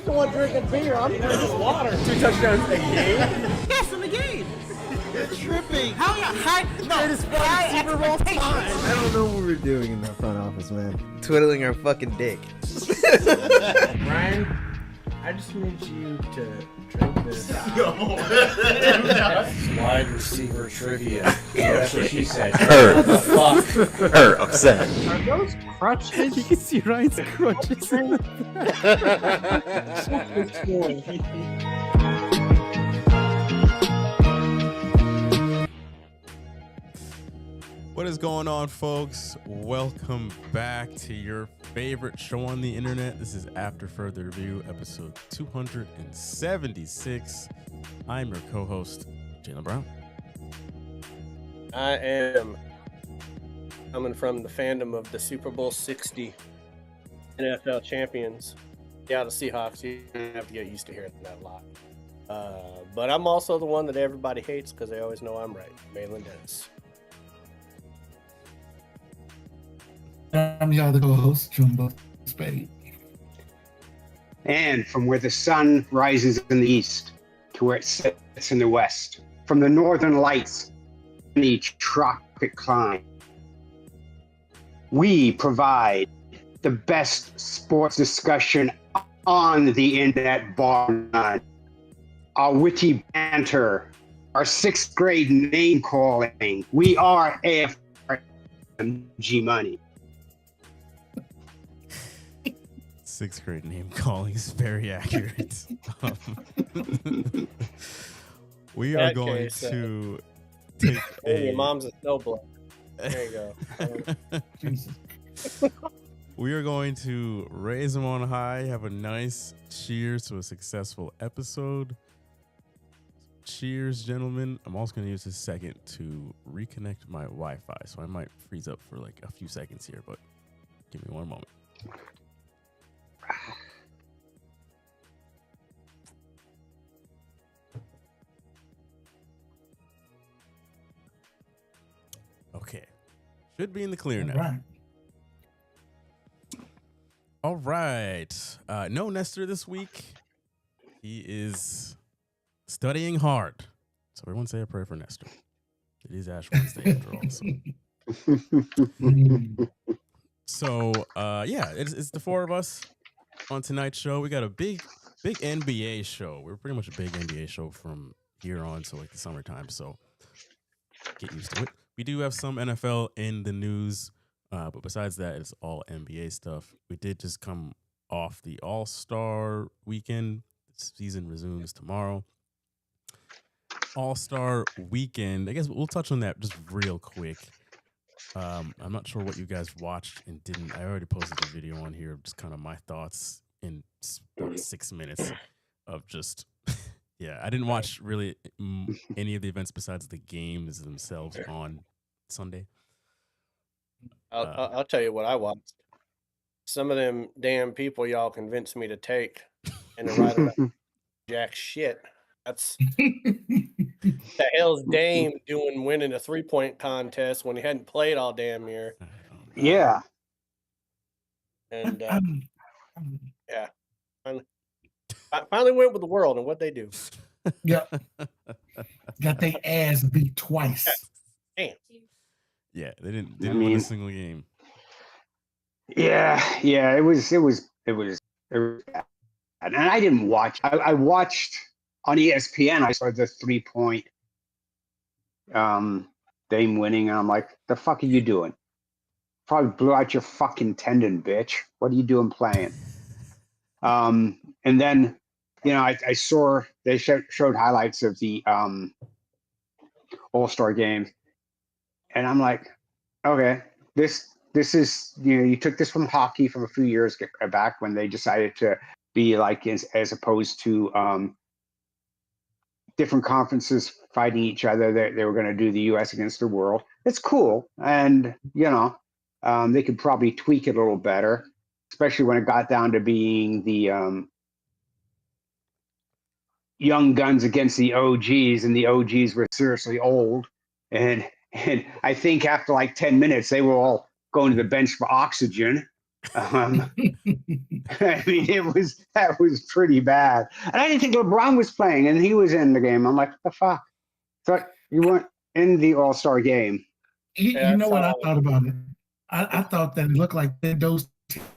the one drinking beer. I'm drinking water. 2 touchdowns a game? Yes, in the game. You're tripping. How you high? No, Super Bowl time. I don't know what we're doing in that front office, man. Twiddling our fucking dick. Ryan, I just need you to drink this. Wide receiver trivia. That's what she said. Her. Fuck. Her upset. Are those crutches? You can see Ryan's crutches. What is going on, folks? Welcome back to your favorite show on the internet. This is After Further Review, episode 276. I'm your co-host, Jalen Brown. I am coming from the fandom of the Super Bowl 60 NFL champions. Yeah, the Seahawks. You have to get used to hearing that a lot. But I'm also the one that everybody hates because they always know I'm right. Malin Dennis. I'm the other co-host, Jumbo Spade. And from where the sun rises in the east to where it sets in the west, from the northern lights in each tropic clime, we provide the best sports discussion on the internet, bar none. Our witty banter, our 6th grade name calling. We are AFG Money. 6th grade name calling is very accurate. We are going to take Your mom's a snowblower. There you go. We are going to raise them on high, have a nice cheers to a successful episode. Cheers, gentlemen. I'm also going to use this second to reconnect my Wi-Fi, so I might freeze up for like a few seconds here, but give me one moment. Okay. Should be in the clear now. All right. No Nestor this week. He is studying hard. So everyone say a prayer for Nestor. It is Ash Wednesday after all. So yeah, it's the 4 of us on tonight's show. We got a big NBA show. We're pretty much a big NBA show from here on, so like the summertime. So get used to it. We do have some NFL in the news, but besides that, it's all NBA stuff. We did just come off the All-Star weekend. The season resumes tomorrow. All-Star weekend. I guess we'll touch on that just real quick. I'm not sure what you guys watched and didn't. I already posted the video on here, just kind of my thoughts in about 6 minutes of just, yeah, I didn't watch really any of the events besides the games themselves on Sunday. I'll tell you what I watched. Some of them damn people y'all convinced me to take and to write about jack shit. That's the hell's Dame doing winning a 3-point contest when he hadn't played all damn year. Yeah. And yeah, I finally went with the world and what they do. Yeah. Got their ass beat twice. Damn. Yeah, they didn't win a single game. Yeah, it was bad. And I didn't watch. I watched on ESPN. I saw the 3-point Dame winning, and I'm like, the fuck are you doing? Probably blew out your fucking tendon, bitch. What are you doing playing? And then, I saw they showed highlights of the All-Star games, and I'm like, okay, this is, you took this from hockey from a few years back when they decided to be like as opposed to different conferences fighting each other. They were going to do the U.S. against the world. It's cool, and they could probably tweak it a little better, especially when it got down to being the young guns against the OGs, and the OGs were seriously old. And I think after like 10 minutes, they were all going to the bench for oxygen. I mean, that was pretty bad. And I didn't think LeBron was playing, and he was in the game. I'm like, what the fuck? Thought you weren't in the All-Star game. You know what I thought about it? I thought that it looked like those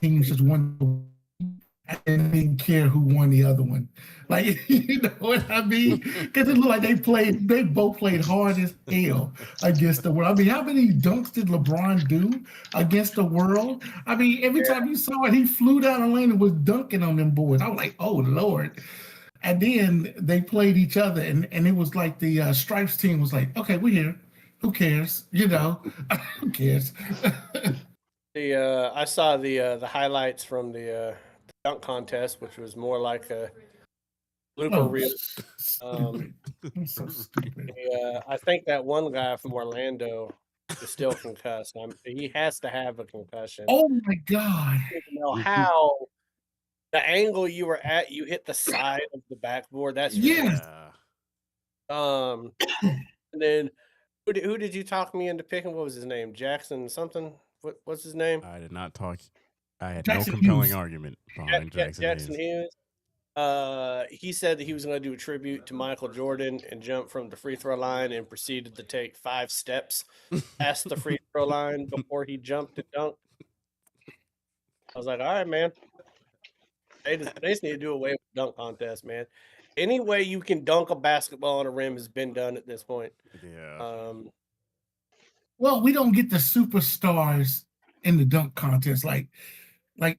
teams just won. I didn't care who won the other one. Like, you know what I mean? Because it looked like they both played hard as hell against the world. I mean, how many dunks did LeBron do against the world? I mean, every time you saw it, he flew down the lane and was dunking on them boys. I was like, oh, Lord. And then they played each other, and it was like the Stripes team was like, okay, we're here. Who cares? You know, who cares? I saw the highlights from the dunk contest, which was more like a blooper reel. Stupid. I'm so stupid. I think that one guy from Orlando is still concussed. He has to have a concussion. Oh my God! I don't know how the angle you were at, you hit the side of the backboard. That's Yes. And then who did you talk me into picking? What was his name? Jackson something? What's his name? I did not talk. I had Jackson no compelling Hughes. argument behind Jackson Hughes. He said that he was going to do a tribute to Michael Jordan and jump from the free throw line and proceeded to take 5 steps past the free throw line before he jumped to dunk. I was like, all right, man. They just need to do away with the dunk contest, man. Any way you can dunk a basketball on a rim has been done at this point. Yeah. Well, we don't get the superstars in the dunk contest like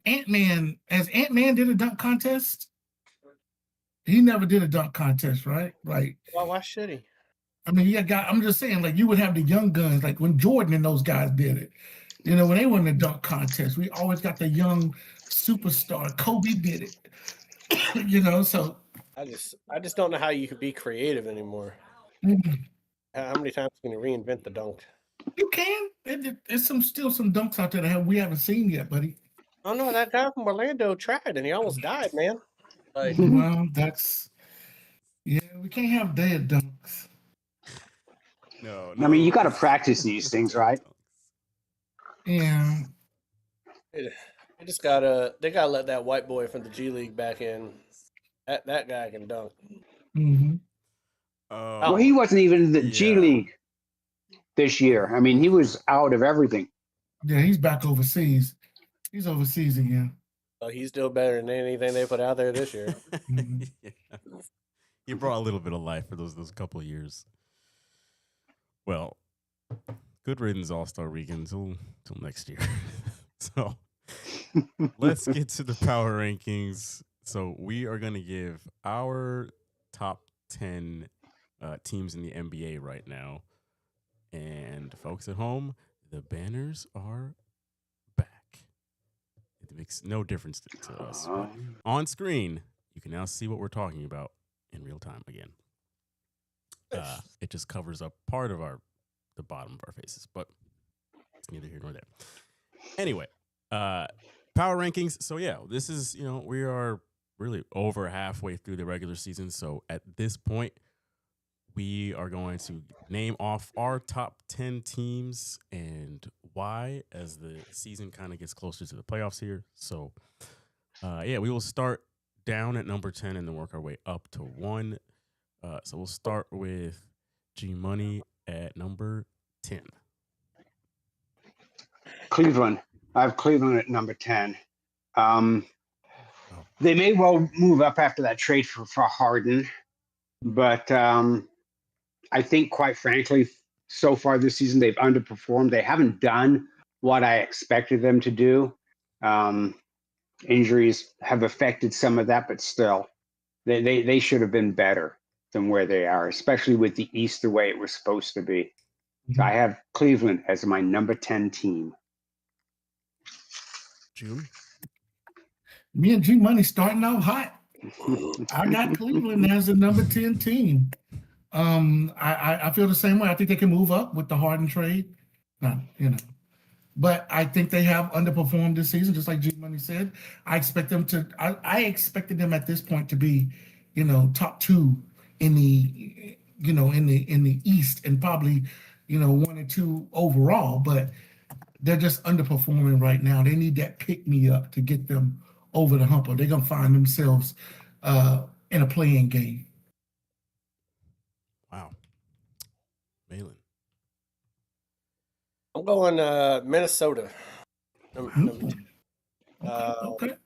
Ant-Man. As Ant-Man did a dunk contest, he never did a dunk contest, right? Like, well, why should he? I mean, I'm just saying, like, you would have the young guns, like when Jordan and those guys did it. You know, when they were in the dunk contest, we always got the young superstar. Kobe did it. You know, so I just don't know how you can be creative anymore. Mhm. How many times can you reinvent the dunk? You can. There's still some dunks out there that we haven't seen yet, buddy. Oh no, that guy from Orlando tried and he almost died, man. Like, Well, we can't have dead dunks. No. I mean, you got to practice these things, right? Yeah. they gotta let that white boy from the G League back in. That guy can dunk. Mm-hmm. Well, he wasn't even in the G League this year. I mean, he was out of everything. Yeah, he's back overseas. He's overseas again. So he's still better than anything they put out there this year. Mhm. Yeah. He brought a little bit of life for those couple of years. Well, good riddance All-Star Weekend till next year. So let's get to the power rankings. So we are going to give our top 10 teams in the NBA right now. And folks at home, the banners are back. It makes no difference to us. But on screen, you can now see what we're talking about in real time again. It just covers up part of the bottom of our faces, but it's neither here nor there. Anyway, power rankings. So yeah, this is, we are really over halfway through the regular season. So at this point, we are going to name off our top 10 teams and why as the season kind of gets closer to the playoffs here. So we will start down at number 10 and then work our way up to 1. So we'll start with G Money at number 10. Cleveland. I have Cleveland at number 10. They may well move up after that trade for Harden, but I think, quite frankly, so far this season they've underperformed. They haven't done what I expected them to do. Injuries have affected some of that, but still, they should have been better than where they are, especially with the East the way it was supposed to be. So I have Cleveland as my number 10 team. June? Me and G Money starting out hot. I got Cleveland as the number 10 team. I feel the same way. I think they can move up with the Harden trade. But I think they have underperformed this season, just like G Money said. I expected them at this point to be, top 2 in the, in the East and probably, 1 and 2 overall. But they're just underperforming right now. They need that pick me up to get them over the hump, or they're gonna find themselves in a playing game. Wow. Malin. I'm going Minnesota. Number two. Okay.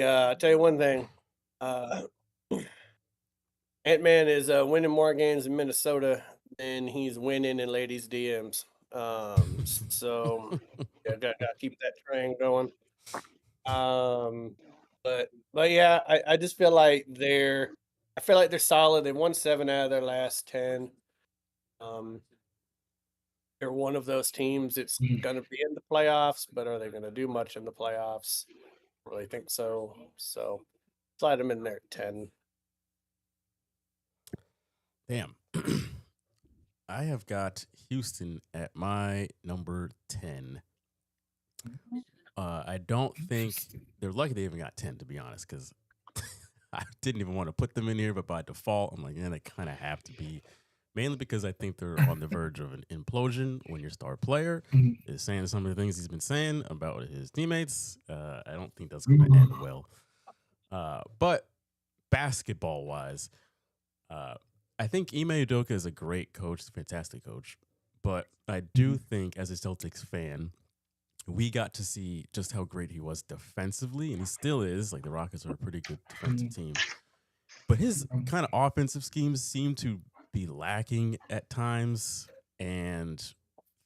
I'll tell you one thing. Ant-Man is winning more games in Minnesota than he's winning in ladies' DMs. So yeah, gotta keep that train going. But yeah, I just feel like they're solid. They've won 7 out of their last 10. They're one of those teams that's gonna be in the playoffs, but are they gonna do much in the playoffs? I really think so. So slide them in there at 10. Damn. I have got Houston at my number 10. I don't think they're lucky they even got 10, to be honest, because I didn't even want to put them in here, but by default, I'm like, yeah, they kind of have to be. Mainly because I think they're on the verge of an implosion when your star player is saying some of the things he's been saying about his teammates. I don't think that's going to end well. But basketball-wise, I think Ime Udoka is a great coach, a fantastic coach. But I do think, as a Celtics fan, we got to see just how great he was defensively, and he still is. Like, the Rockets are a pretty good defensive team. But his kind of offensive schemes seem to be lacking at times, and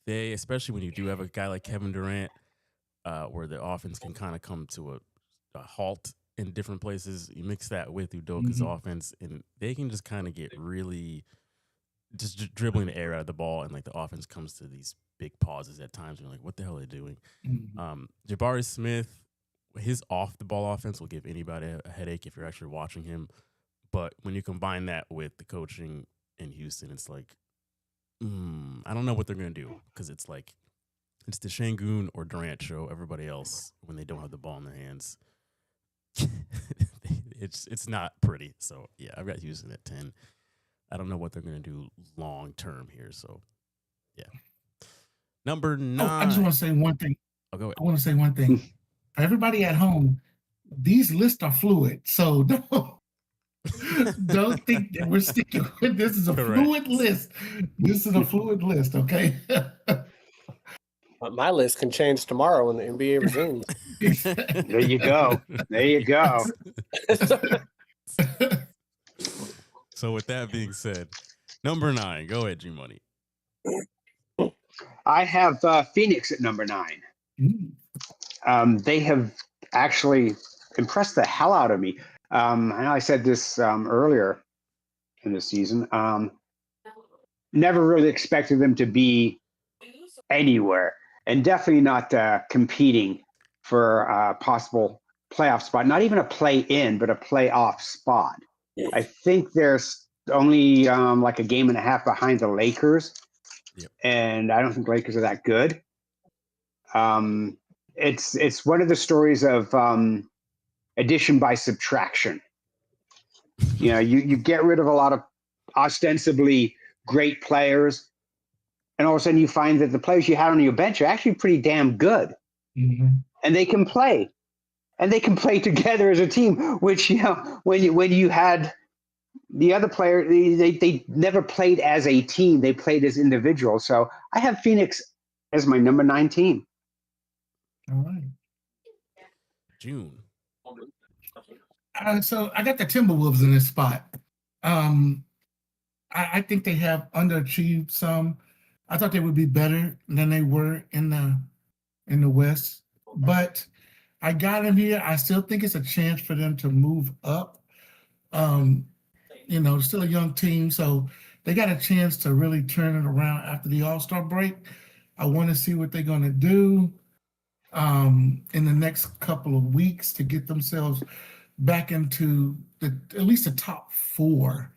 they, especially when you do have a guy like Kevin Durant, where the offense can kind of come to a halt in different places. You mix that with Udoka's offense, and they can just kind of get really just dribbling the air out of the ball, and like the offense comes to these big pauses at times. You're like, what the hell are they doing? Jabari Smith, his off the ball offense will give anybody a headache if you're actually watching him. But when you combine that with the coaching in Houston, it's like, I don't know what they're going to do, because it's like, it's the Şengün or Durant show. Everybody else, when they don't have the ball in their hands, it's not pretty. So yeah, I've got Houston at 10. I don't know what they're going to do long term here. So yeah. Number 9. I just want to say one thing. Oh, go ahead. I want to say one thing. For everybody at home, these lists are fluid. So don't think that we're sticking with this. Is a fluid list. This is a fluid list, okay? My list can change tomorrow when the NBA resumes. There you go. There you go. So with that being said, number 9, go ahead, G Money. I have Phoenix at number 9. They have actually impressed the hell out of me. I know I said this earlier in the season. Never really expected them to be anywhere, and definitely not competing for a possible playoff spot. Not even a play-in, but a playoff spot. I think there's only like a game and a half behind the Lakers, and I don't think the Lakers are that good. It's one of the stories of addition by subtraction. You know, you get rid of a lot of ostensibly great players, and all of a sudden you find that the players you had on your bench are actually pretty damn good, and they can play, and they can play together as a team. Which, you know, when you had the other player, they never played as a team; they played as individuals. So I have Phoenix as my number 9 team. All right. June. So I got the Timberwolves in this spot. I think they have underachieved some. I thought they would be better than they were in the West, but I got them here. I still think it's a chance for them to move up. You know, still a young team, so they got a chance to really turn it around after the All-Star break. I want to see what they're going to do in the next couple of weeks to get themselves back into at least the top 4.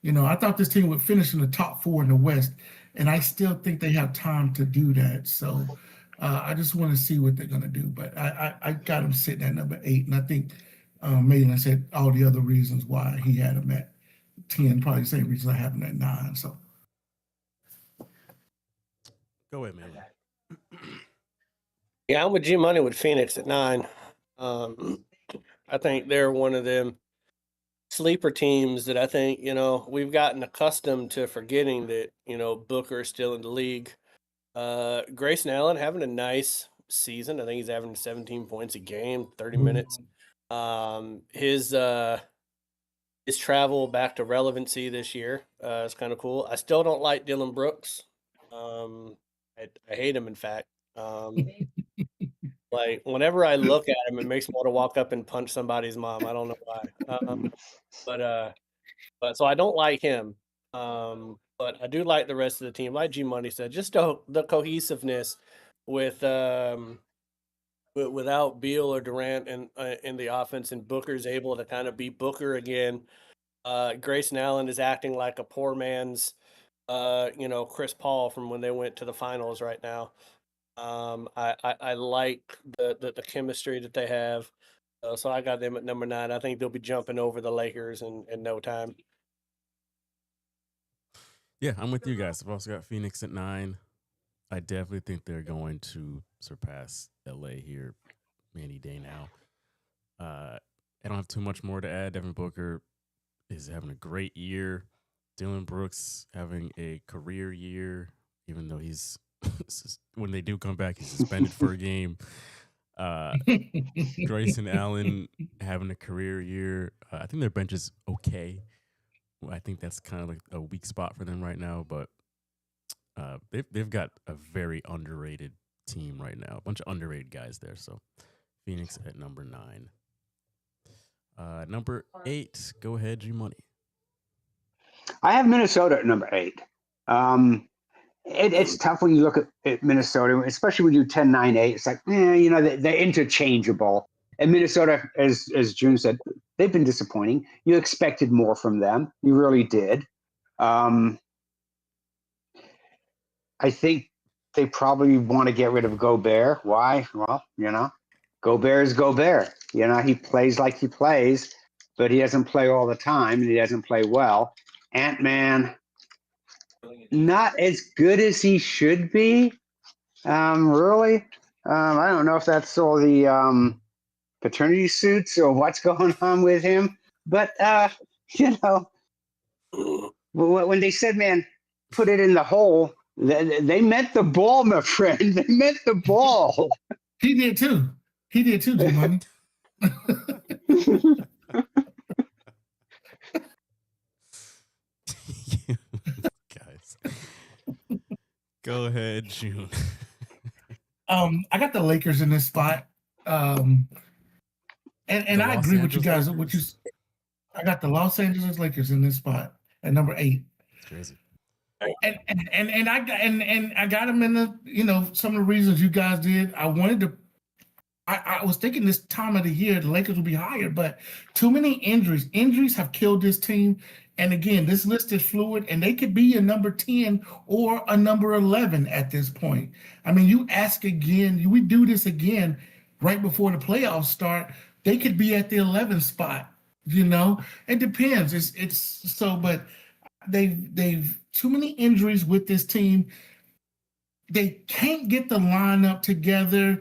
You know, I thought this team would finish in the top 4 in the West, and I still think they have time to do that. So I just want to see what they're going to do. But I got them sitting at number 8, and I think Malin said all the other reasons why he had them at 10, probably the same reason I have them at 9. So go ahead, man. Yeah, I'm with G Money with Phoenix at 9. I think they're one of them sleeper teams that I think, we've gotten accustomed to forgetting that, Booker is still in the league. Grayson Allen having a nice season. I think he's averaging 17 points a game, 30 minutes. His travel back to relevancy this year is kind of cool. I still don't like Dylan Brooks. I hate him, in fact. Like, whenever I look at him, it makes me want to walk up and punch somebody's mom. I don't know why. But so I don't like him. But I do like the rest of the team. Like G Money said, just the cohesiveness with without Beal or Durant in the offense, and Booker's able to kind of be Booker again. Grayson Allen is acting like a poor man's Chris Paul from when they went to the finals right now. I like the chemistry that they have. So I got them at number 9. I think they'll be jumping over the Lakers in no time. Yeah, I'm with you guys. I've also got Phoenix at 9. I definitely think they're going to surpass LA here any day now. I don't have too much more to add. Devin Booker is having a great year. Dylan Brooks having a career year, even though he's when they do come back, he's suspended for a game. Grayson Allen having a career year. I think their bench is okay. I think that's kind of like a weak spot for them right now, but they've got a very underrated team right now. A bunch of underrated guys there. So Phoenix at number 9. Number 8, go ahead, G Money. I have Minnesota at number 8. It's tough when you look at Minnesota, especially when you do 10-9-8. It's like, they're interchangeable. And Minnesota, as June said, they've been disappointing. You expected more from them. You really did. I think they probably want to get rid of Gobert. Why? Well, Gobert is Gobert. He plays like he plays, but he doesn't play all the time, and he doesn't play well. Ant-Man, not as good as he should be. Really. I don't know if that's all the paternity suits or what's going on with him. But, when they said, man, put it in the hole, they meant the ball, my friend. They meant the ball. He did too, G-Money. Guys. Go ahead, June. I got the Lakers in this spot. And I agree with you guys. I got the Los Angeles Lakers in this spot at number 8. It's crazy. And I got them in the some of the reasons you guys did. I was thinking this time of the year the Lakers would be higher, but too many injuries. Injuries have killed this team. And again, this list is fluid, and they could be a number 10 or a number 11 at this point. I mean, you ask again, we do this again right before the playoffs start. They could be at the 11th spot. It depends. It's so, but they've too many injuries with this team. They can't get the lineup together.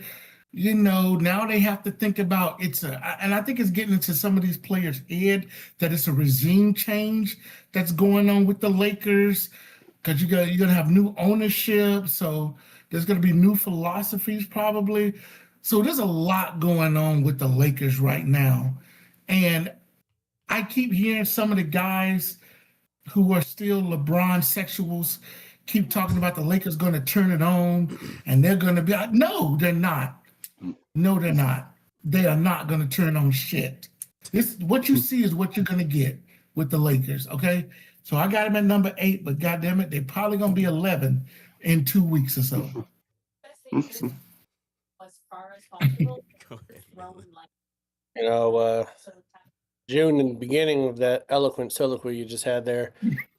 Now they have to think about and I think it's getting into some of these players' head that it's a regime change that's going on with the Lakers, because you're gonna have new ownership, so there's gonna be new philosophies probably. So there's a lot going on with the Lakers right now, and I keep hearing some of the guys who are still LeBron sexuals keep talking about the Lakers going to turn it on, and they're going to be like, no, they're not. No, they're not. They are not going to turn on shit. What you see is what you're going to get with the Lakers, okay? So I got them at number 8, but goddamn it, they're probably going to be 11 in 2 weeks or so. June, in the beginning of that eloquent soliloquy you just had there,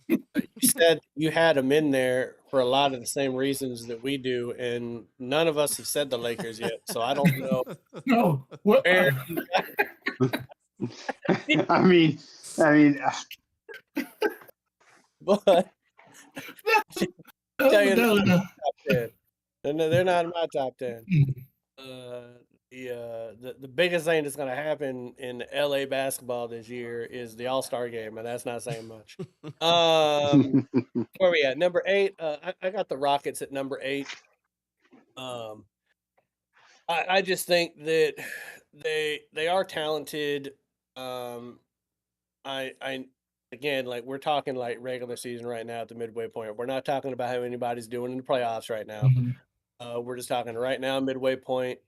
you said you had them in there for a lot of the same reasons that we do, and none of us have said the Lakers yet, so I don't know. No. What? I mean, but No. the they're not in my top 10. Mm. The biggest thing that's going to happen in LA basketball this year is the All-Star game, and that's not saying much. Where are we at? Number 8. I got the Rockets at number 8. I just think that they are talented. I again, like, we're talking like regular season right now at the midway point. We're not talking about how anybody's doing in the playoffs right now. Mhm. We're just talking right now, midway point.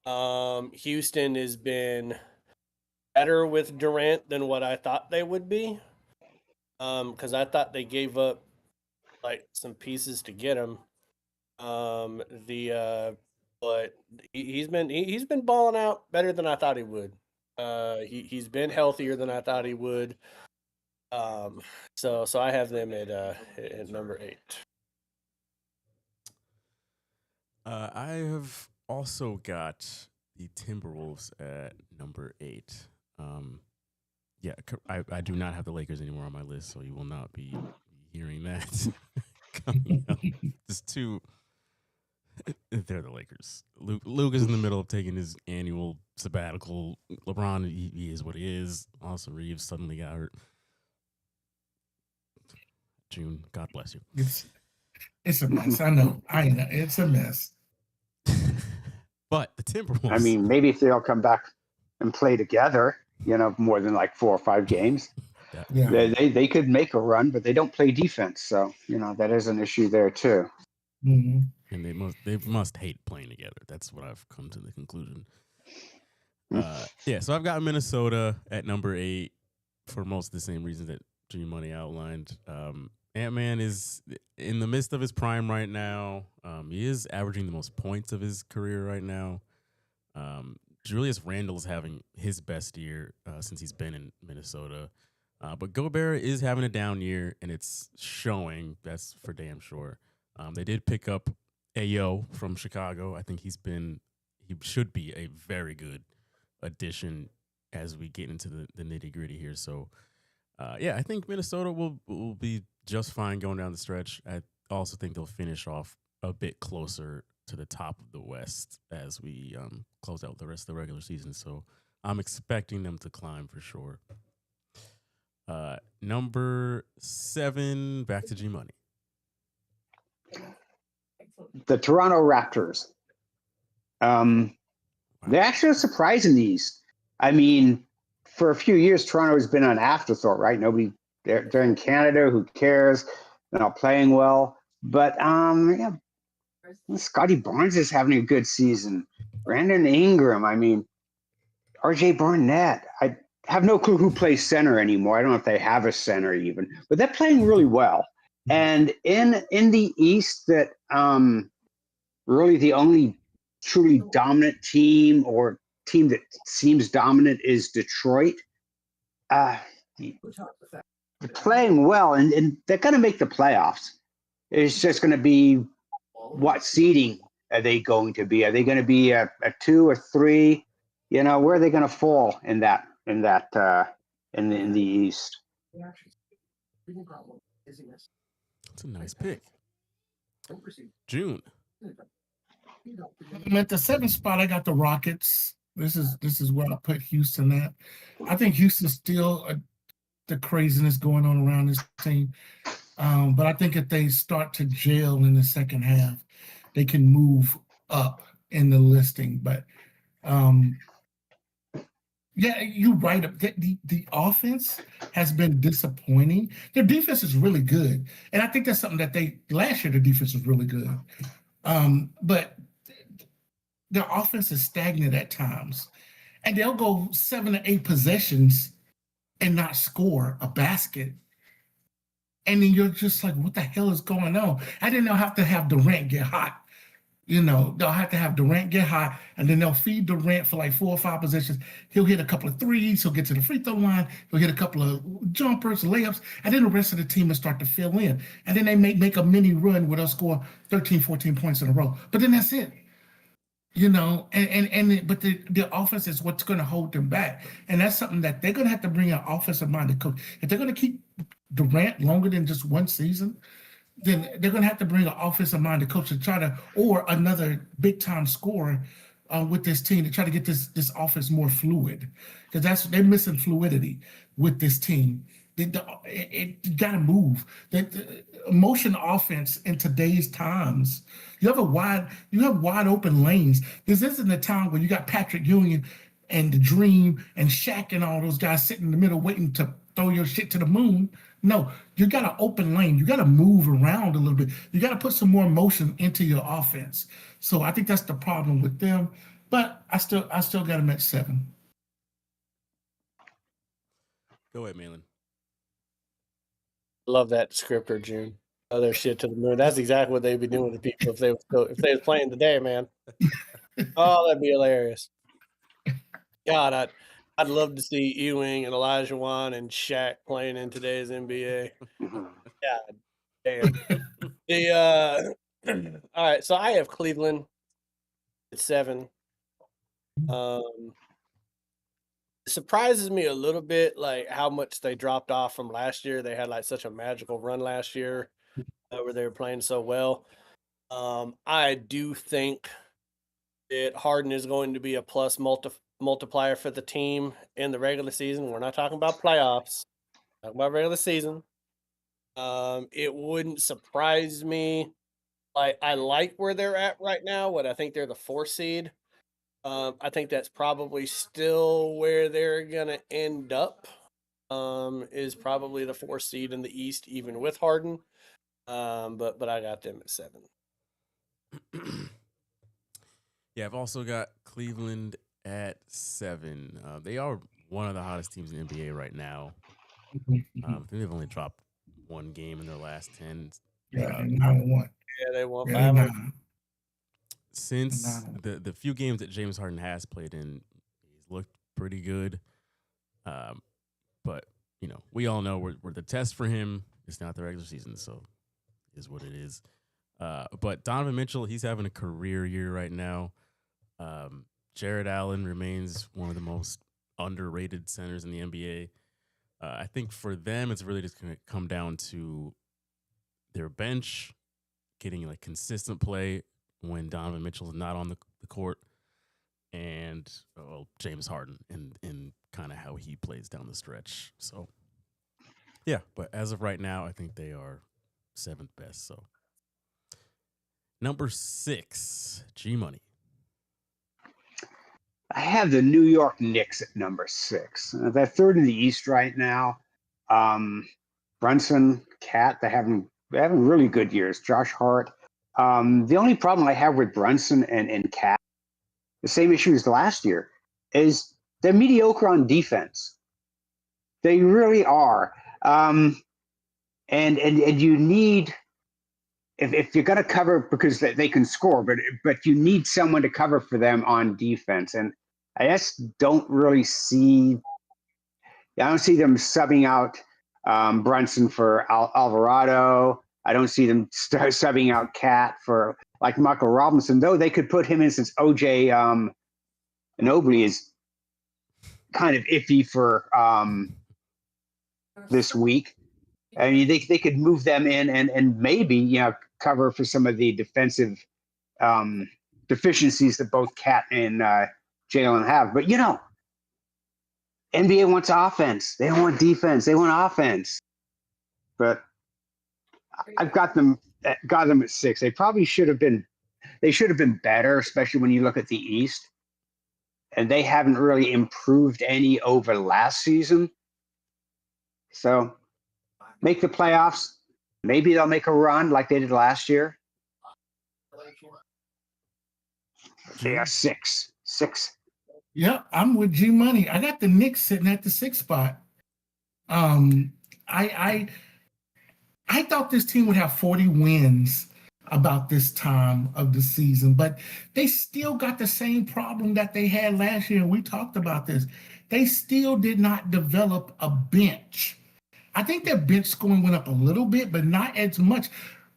Houston has been better with Durant than what I thought they would be. Because I thought they gave up like some pieces to get him. But he's been balling out better than I thought he would. He's been healthier than I thought he would. So I have them at number 8. I have also got the Timberwolves at number 8. Yeah, I do not have the Lakers anymore on my list, so you will not be hearing that coming up. Just too. They're the Lakers. Luke is in the middle of taking his annual sabbatical. LeBron, he is what he is. Austin Reeves suddenly got hurt. June, God bless you. It's a mess. I know. It's a mess. But the Timberwolves. I mean, maybe if they all come back and play together, more than like 4 or 5 games, Yeah. they could make a run, but they don't play defense. So, that is an issue there too. Mhm. And they must hate playing together. That's what I've come to the conclusion. So I've got Minnesota at number 8 for most of the same reasons that G Money outlined. Ant-Man is in the midst of his prime right now. He is averaging the most points of his career right now. Julius Randle's having his best year since he's been in Minnesota. But Gobert is having a down year, and it's showing. That's for damn sure. They did pick up Ayo from Chicago. I think he should be a very good addition as we get into the nitty gritty here. So, I think Minnesota will be just fine going down the stretch. I also think they'll finish off a bit closer to the top of the West as we close out the rest of the regular season. So I'm expecting them to climb for sure. Number 7, back to G Money. The Toronto Raptors. They're actually surprising the East. I mean, for a few years, Toronto has been an afterthought, right? They're in Canada. Who cares? They're not playing well. But Scotty Barnes is having a good season. Brandon Ingram. I mean, RJ Barnett. I have no clue who plays center anymore. I don't know if they have a center even, but they're playing really well. And in the East, that really the only truly dominant team or team that seems dominant is Detroit. They're playing well, and they're going to make the playoffs. It's just going to be what seeding are they going to be? Are they going to be a 2 or 3? Where are they going to fall in the East? That's a nice pick. June. At the 7th spot, I got the Rockets. This is where I put Houston at. I think Houston's still the craziness going on around this team. But I think if they start to gel in the second half, they can move up in the listing. But you're right. The offense has been disappointing. Their defense is really good. And I think that's something that last year the defense was really good. But their offense is stagnant at times. And they'll go 7 to 8 possessions and not score a basket. And then you're just like, what the hell is going on? I didn't know have to have Durant get hot. They'll have to have Durant get hot, and then they'll feed Durant for like 4 or 5 possessions. He'll hit a couple of threes. He'll get to the free throw line. He'll hit a couple of jumpers, layups, and then the rest of the team will start to fill in. And then they make a mini run where they'll score 13, 14 points in a row. But then that's it. But the offense is what's going to hold them back. And that's something that they're going to have to bring an offensive-minded coach. If they're going to keep Durant longer than just one season, then they're going to have to bring an offensive-minded coach to try to, or another big-time scorer with this team to try to get this offense more fluid, because they're missing fluidity with this team. It got to move. The motion offense in today's times, you have wide open lanes. This isn't a time where you got Patrick Ewing and the Dream and Shaq and all those guys sitting in the middle waiting to throw your shit to the moon. No, you got an open lane. You got to move around a little bit. You got to put some more motion into your offense. So I think that's the problem with them. But I still got them at 7. Go ahead, Malin. Love that descriptor, June. Oh, their shit to the moon. That's exactly what they'd be doing to people if they was playing today, man. Oh, that'd be hilarious. God, I'd love to see Ewing and Elijah Wan and Shaq playing in today's NBA. God damn. All right, so I have Cleveland at 7. It surprises me a little bit, like how much they dropped off from last year. They had like such a magical run last year where they were playing so well. I do think that Harden is going to be a plus multiplier for the team in the regular season. We're not talking about playoffs, we're talking about regular season. It wouldn't surprise me. I like where they're at right now. I think they're the 4th seed. I think that's probably still where they're gonna end up. Is probably the 4th seed in the East, even with Harden. But I got them at 7. Yeah, I've also got Cleveland at 7. They are one of the hottest teams in the NBA right now. I think they've only dropped 1 game in their last 10. Yeah, 9-1. Yeah, they won Yeah, 5. Since the few games that James Harden has played in, he's looked pretty good. But, we all know we're the test for him. It's not the regular season, so it is what it is. But Donovan Mitchell, he's having a career year right now. Jared Allen remains one of the most underrated centers in the NBA. I think for them, it's really just going to come down to their bench getting like consistent play when Donovan Mitchell is not on the court, and James Harden and kind of how he plays down the stretch. So, yeah, but as of right now, I think they are 7th best. So, number 6, G Money. I have the New York Knicks at number 6. They're 3rd in the East right now. Brunson, Cat, they're having really good years. Josh Hart. The only problem I have with Brunson and Cat, the same issue as last year, is they're mediocre on defense. They really are. And you need, if you're going to cover, because they can score, but you need someone to cover for them on defense. And I just don't really see, I don't see them subbing out Brunson for Alvarado. I don't see them subbing out Cat for like Michael Robinson, though they could put him in since OJ Anunoby is kind of iffy for this week. I mean, they could move them in and maybe cover for some of the defensive deficiencies that both Cat and Jalen have. But NBA wants offense. They don't want defense. They want offense. But I've got them at 6. They probably should have been better, especially when you look at the East. And they haven't really improved any over last season. So make the playoffs. Maybe they'll make a run like they did last year. They are 6. Yeah, I'm with G Money. I got the Knicks sitting at the 6th spot. I thought this team would have 40 wins about this time of the season, but they still got the same problem that they had last year. We talked about this. They still did not develop a bench. I think their bench scoring went up a little bit, but not as much.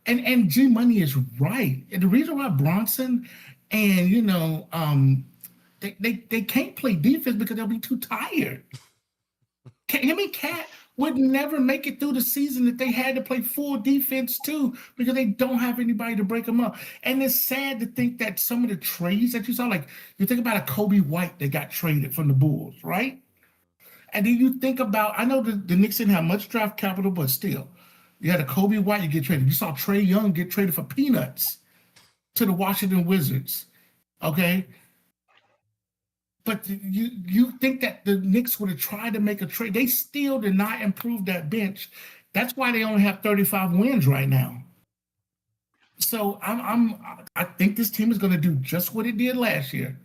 And G Money is right. And the reason why Bronson and they can't play defense because they'll be too tired. Him and Cat would never make it through the season if they had to play full defense too, because they don't have anybody to break them up. And it's sad to think that some of the trades that you saw, like you think about a Kobe White that got traded from the Bulls, right? And then you think about, I know the Knicks didn't have much draft capital, but still, you had a Kobe White, you get traded. You saw Trae Young get traded for peanuts to the Washington Wizards, okay? But you think that the Knicks would have tried to make a trade. They still did not improve that bench. That's why they only have 35 wins right now. So I think this team is going to do just what it did last year.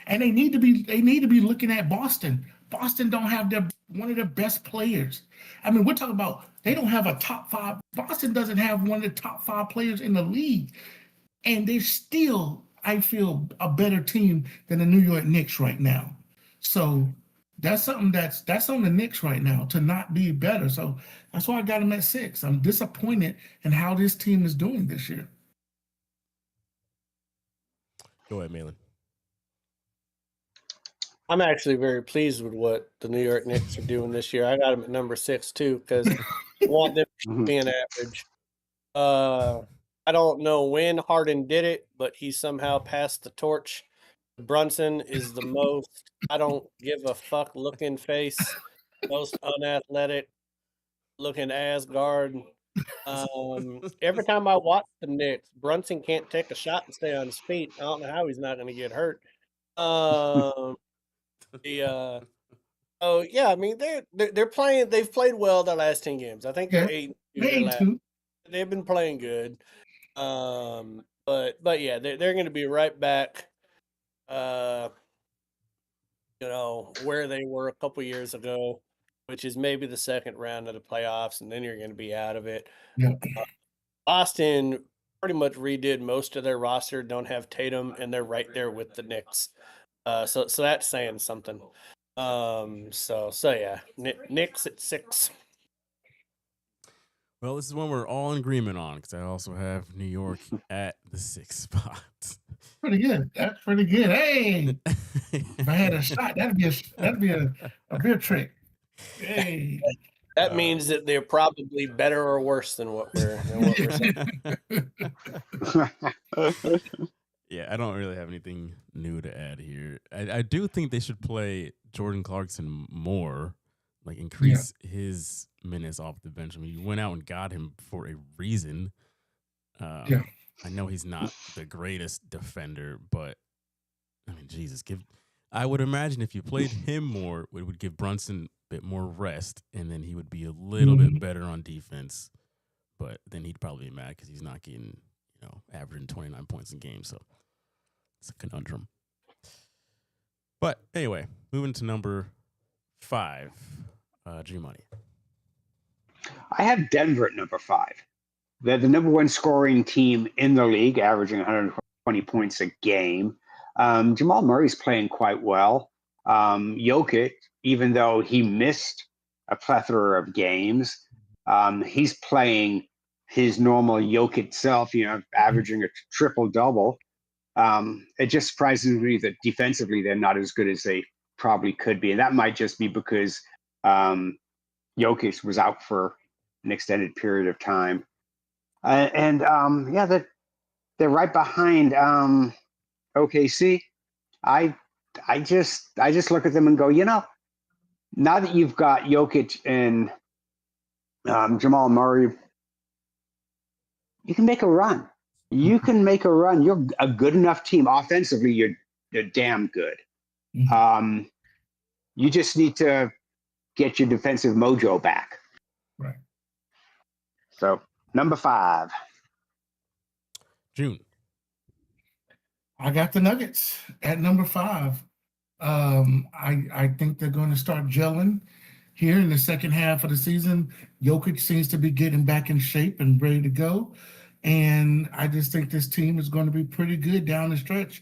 And they need to be looking at Boston. Boston don't have one of their best players. I mean, we're talking about they don't have a top 5. Boston doesn't have one of the top 5 players in the league. And they're still, I feel, a better team than the New York Knicks right now. So that's something that's on the Knicks right now, to not be better. So that's why I got them at 6. I'm disappointed in how this team is doing this year. Go ahead, Malin. I'm actually very pleased with what the New York Knicks are doing this year. I got them at number 6 too, because I want them to be an average. I don't know when Harden did it, but he somehow passed the torch. Brunson is the most I don't give a fuck looking face, most unathletic looking ass guard. Every time I watch the Knicks, Brunson can't take a shot and stay on his feet. I don't know how he's not going to get hurt. Oh yeah, I mean they're playing. They've played well the last 10 games. I think they're 8-2. They've been playing good. But yeah, they're going to be right back. Where they were a couple years ago, which is maybe the second round of the playoffs, and then you're going to be out of it. Yeah. Boston pretty much redid most of their roster. Don't have Tatum, and they're right there with the Knicks. So that's saying something. So yeah, Knicks at 6. Well, this is one we're all in agreement on, because I also have New York at the 6th spot. Pretty good. That's pretty good. Hey, if I had a shot, that'd be a good trick. Hey, that means that they're probably better or worse than what we're saying. Yeah, I don't really have anything new to add here. I do think they should play Jordan Clarkson more, like increase his minutes off the bench. I mean, you went out and got him for a reason. I know he's not the greatest defender, but I mean, Jesus, I would imagine if you played him more, it would give Brunson a bit more rest, and then he would be a little bit better on defense. But then he'd probably be mad because he's not getting, averaging 29 points a game. So it's a conundrum. But anyway, moving to number 5, G-Money. I have Denver at number 5. They're the number 1 scoring team in the league, averaging 120 points a game. Jamal Murray's playing quite well. Jokic, even though he missed a plethora of games, he's playing his normal Jokic self, averaging a triple-double. It just surprises me that defensively they're not as good as they probably could be. And that might just be because Jokic was out for an extended period of time. They're right behind OKC. I just look at them and go, now that you've got Jokic and Jamal Murray, you can make a run. You can make a run. You're a good enough team. Offensively, you're damn good. You just need to get your defensive mojo back. Right. So, number 5. June. I got the Nuggets at number 5. I think they're going to start gelling here in the second half of the season. Jokic seems to be getting back in shape and ready to go. And I just think this team is going to be pretty good down the stretch.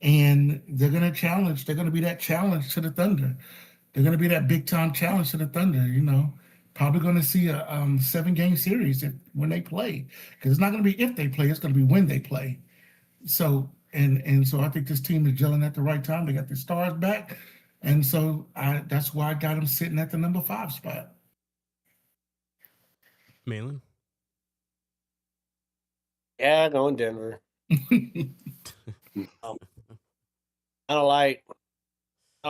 And they're going to challenge. They're going to be that challenge to the Thunder. They're going to be that big-time challenge to the Thunder, Probably going to see a 7-game series when they play. Because it's not going to be if they play. It's going to be when they play. So, and so I think this team is gelling at the right time. They got their stars back. And so that's why I got them sitting at the number 5 spot. Malin? Yeah, going Denver. I don't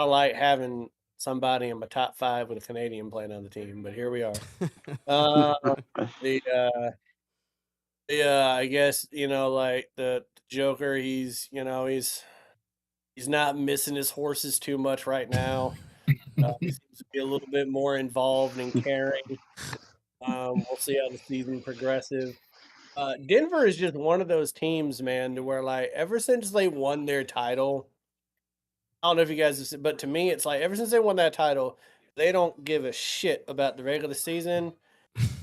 like having somebody in my top 5 with a Canadian playing on the team, but here we are. I guess like the Joker. He's not missing his horses too much right now. He seems to be a little bit more involved and caring. We'll see how the season progresses. Denver is just one of those teams, man, to where like ever since they won their title, I don't know if you guys have seen, but to me, it's like ever since they won that title, they don't give a shit about the regular season,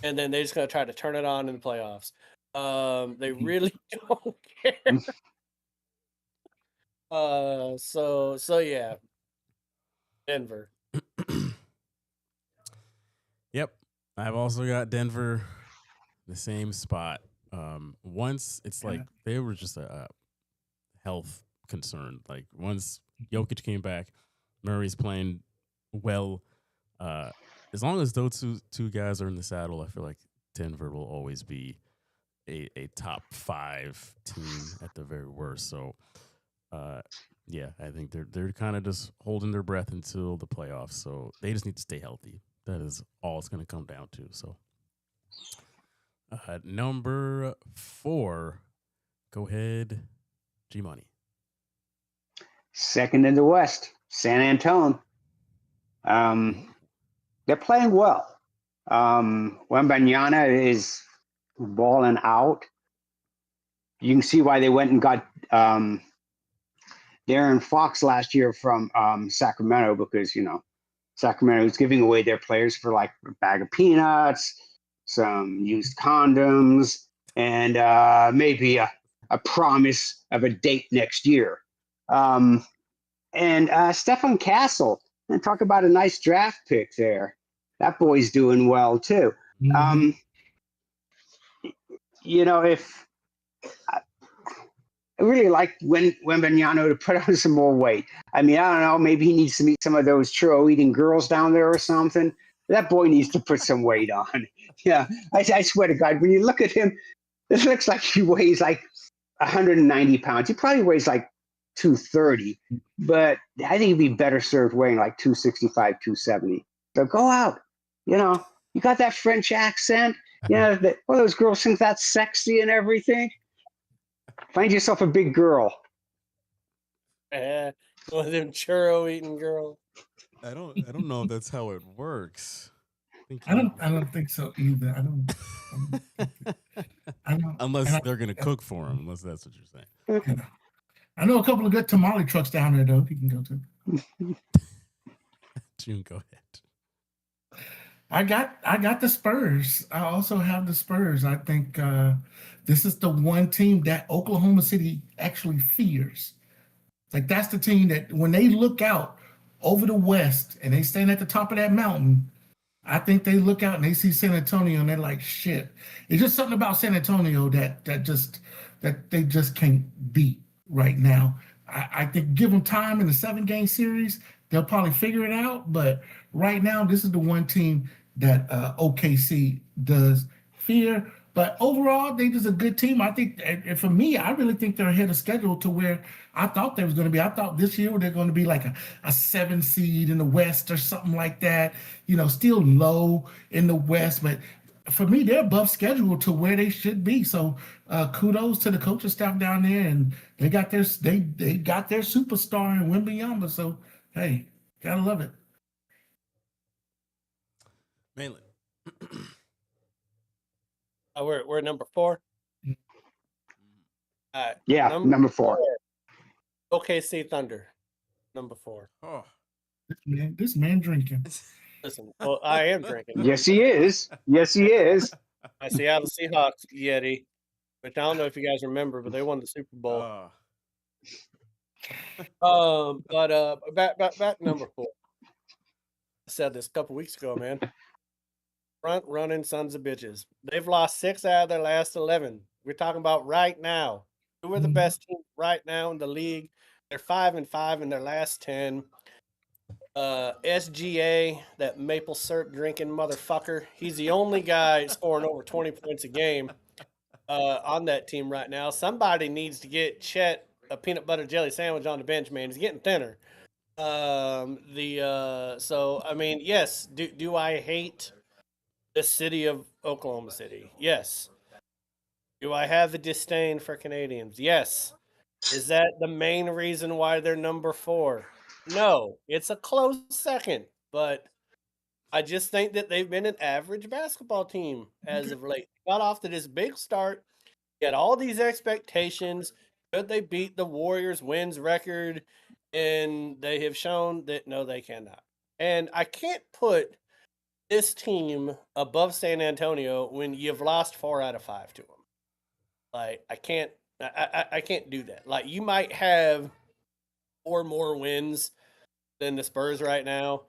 and then they're just gonna try to turn it on in the playoffs. They really don't care. So yeah, Denver. Yep. I've also got Denver, the same spot. Once it's like they were just a health concern. Like once Jokic came back, Murray's playing well. As long as those two guys are in the saddle, I feel like Denver will always be a top 5 team at the very worst. So, yeah, I think they're kind of just holding their breath until the playoffs. So they just need to stay healthy. That is all it's going to come down to. So, number 4, go ahead, G Money. Second in the West, San Antonio. They're playing well. Wembanyama is balling out. You can see why they went and got Darren Fox last year from Sacramento, because Sacramento is giving away their players for like a bag of peanuts, some used condoms, and maybe a promise of a date next year. And Stefan Castle, and talk about a nice draft pick there. That boy's doing well too. Mm-hmm. If I really like Wembanyama to put on some more weight. I mean, I don't know, maybe he needs to meet some of those churro eating girls down there or something. That boy needs to put some weight on. Yeah, I swear to God, when you look at him, it looks like he weighs like 190 pounds. He probably weighs like 230, but I think he'd be better served weighing like 265, 270. So go out. You got that French accent. All those girls think that's sexy and everything. Find yourself a big girl. One of them churro eating girls. I don't know if that's how it works. I don't think so either. I don't Unless they're gonna cook for him, unless that's what you're saying. I know a couple of good tamale trucks down there though. He can go to. June, go ahead. I got the Spurs. I also have the Spurs. I think this is the one team that Oklahoma City actually fears. Like that's the team that when they look out over the West and they stand at the top of that mountain, I think they look out and they see San Antonio and they're like, shit. It's just something about San Antonio that they just can't beat right now. I think give them time in the 7-game series, they'll probably figure it out. But right now, this is the one team that OKC does fear. But overall, they just a good team. I think, and for me, I really think they're ahead of schedule to where I thought they was going to be. I thought this year they're going to be like a 7 seed in the West or something like that. Still low in the West, but for me, they're above schedule to where they should be. So kudos to the coaching staff down there, and they got their superstar in Wembanyama. So hey, gotta love it. Mainly. We're number 4. Yeah, number 4. OKC Thunder, number 4. Oh, This man drinking. Listen, well, I am drinking. Yes, he is. Yes, he is. I see how the Seahawks Yeti, which I don't know if you guys remember, but they won the Super Bowl. But back number 4. I said this a couple weeks ago, man. Front running sons of bitches. They've lost 6 out of their last 11. We're talking about right now. Who are the best team right now in the league? They're 5-5 in their last 10. SGA, that maple syrup drinking motherfucker. He's the only guy scoring over 20 points a game on that team right now. Somebody needs to get Chet a peanut butter jelly sandwich on the bench, man. He's getting thinner. So I mean, yes. Do I hate the city of Oklahoma City? Yes. Do I have a disdain for Canadians? Yes. Is that the main reason why they're number 4? No, it's a close second, but I just think that they've been an average basketball team as of late. Got off to this big start, got all these expectations. Could they beat the Warriors' wins record? And they have shown that no, they cannot. And I can't put this team above San Antonio when you've lost 4 out of 5 to them. Like, I can't do that. Like, you might have 4 more wins than the Spurs right now,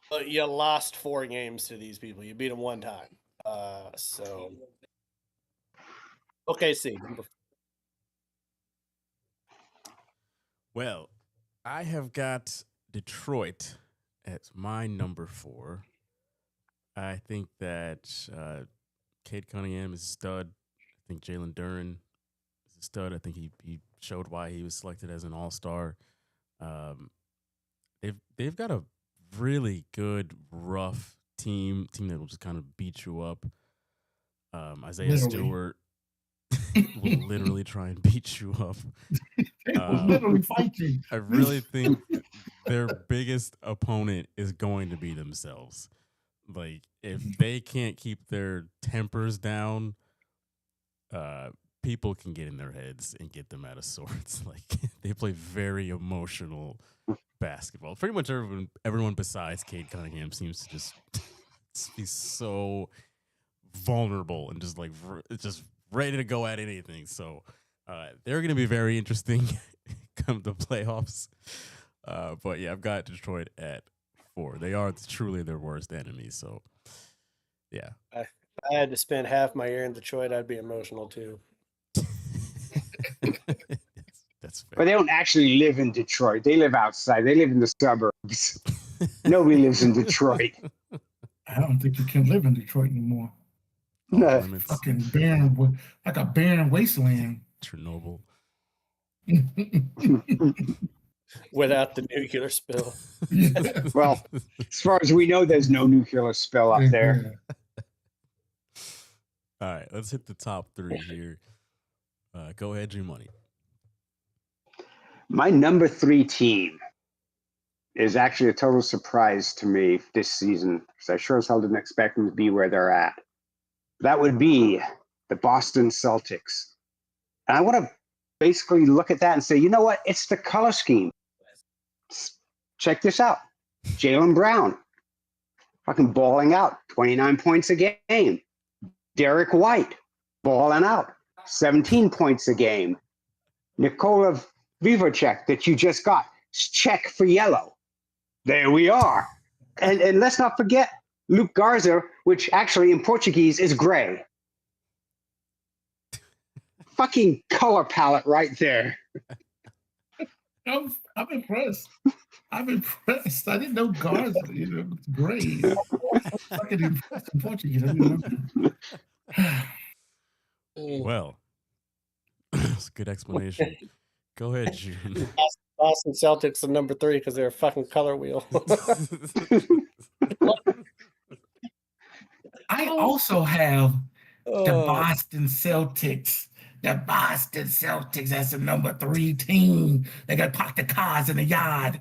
but you lost 4 games to these people. You beat them 1 time. So OKC. Well, I have got Detroit at my number 4. I think that Cade Cunningham is a stud. I think Jalen Duren is a stud. I think he showed why he was selected as an all-star. They've got a really good, rough team that will just kind of beat you up. Isaiah Stewart will literally try and beat you up. Literally fight you. I really think their biggest opponent is going to be themselves. Like, if they can't keep their tempers down, people can get in their heads and get them out of sorts. Like, they play very emotional basketball. Pretty much everyone besides Cade Cunningham seems to just be so vulnerable and just ready to go at anything. So they're going to be very interesting come the playoffs. But yeah, I've got Detroit at 4. They are truly their worst enemy. So yeah. If I had to spend half my year in Detroit, I'd be emotional too. That's fair. But they don't actually live in Detroit. They live outside. They live in the suburbs. Nobody lives in Detroit. I don't think you can live in Detroit anymore. No. Fucking barren, like a barren wasteland. Chernobyl. Without the nuclear spill. Well, as far as we know, there's no nuclear spill up there. All right, let's hit the top 3 here. Go ahead, G-Money. My number 3 team is actually a total surprise to me this season, because I sure as hell didn't expect them to be where they're at. That would be the Boston Celtics. And I want to basically look at that and say, you know what? It's the color scheme. Check this out. Jaylen Brown, fucking balling out, 29 points a game. Derek White, balling out, 17 points a game. Nikola Vivacek that you just got, check for yellow. There we are. And let's not forget Luke Garza, which actually in Portuguese is gray. Fucking color palette right there. I'm impressed. I'm impressed. I didn't know Garza, was gray. Fucking impressed in Portuguese. I didn't know. Well, it's a good explanation. Go ahead, June. Boston Celtics are number 3 because they're a fucking color wheel. I also have the Boston Celtics. The Boston Celtics as the number 3 team. They got parked the cars in the yard.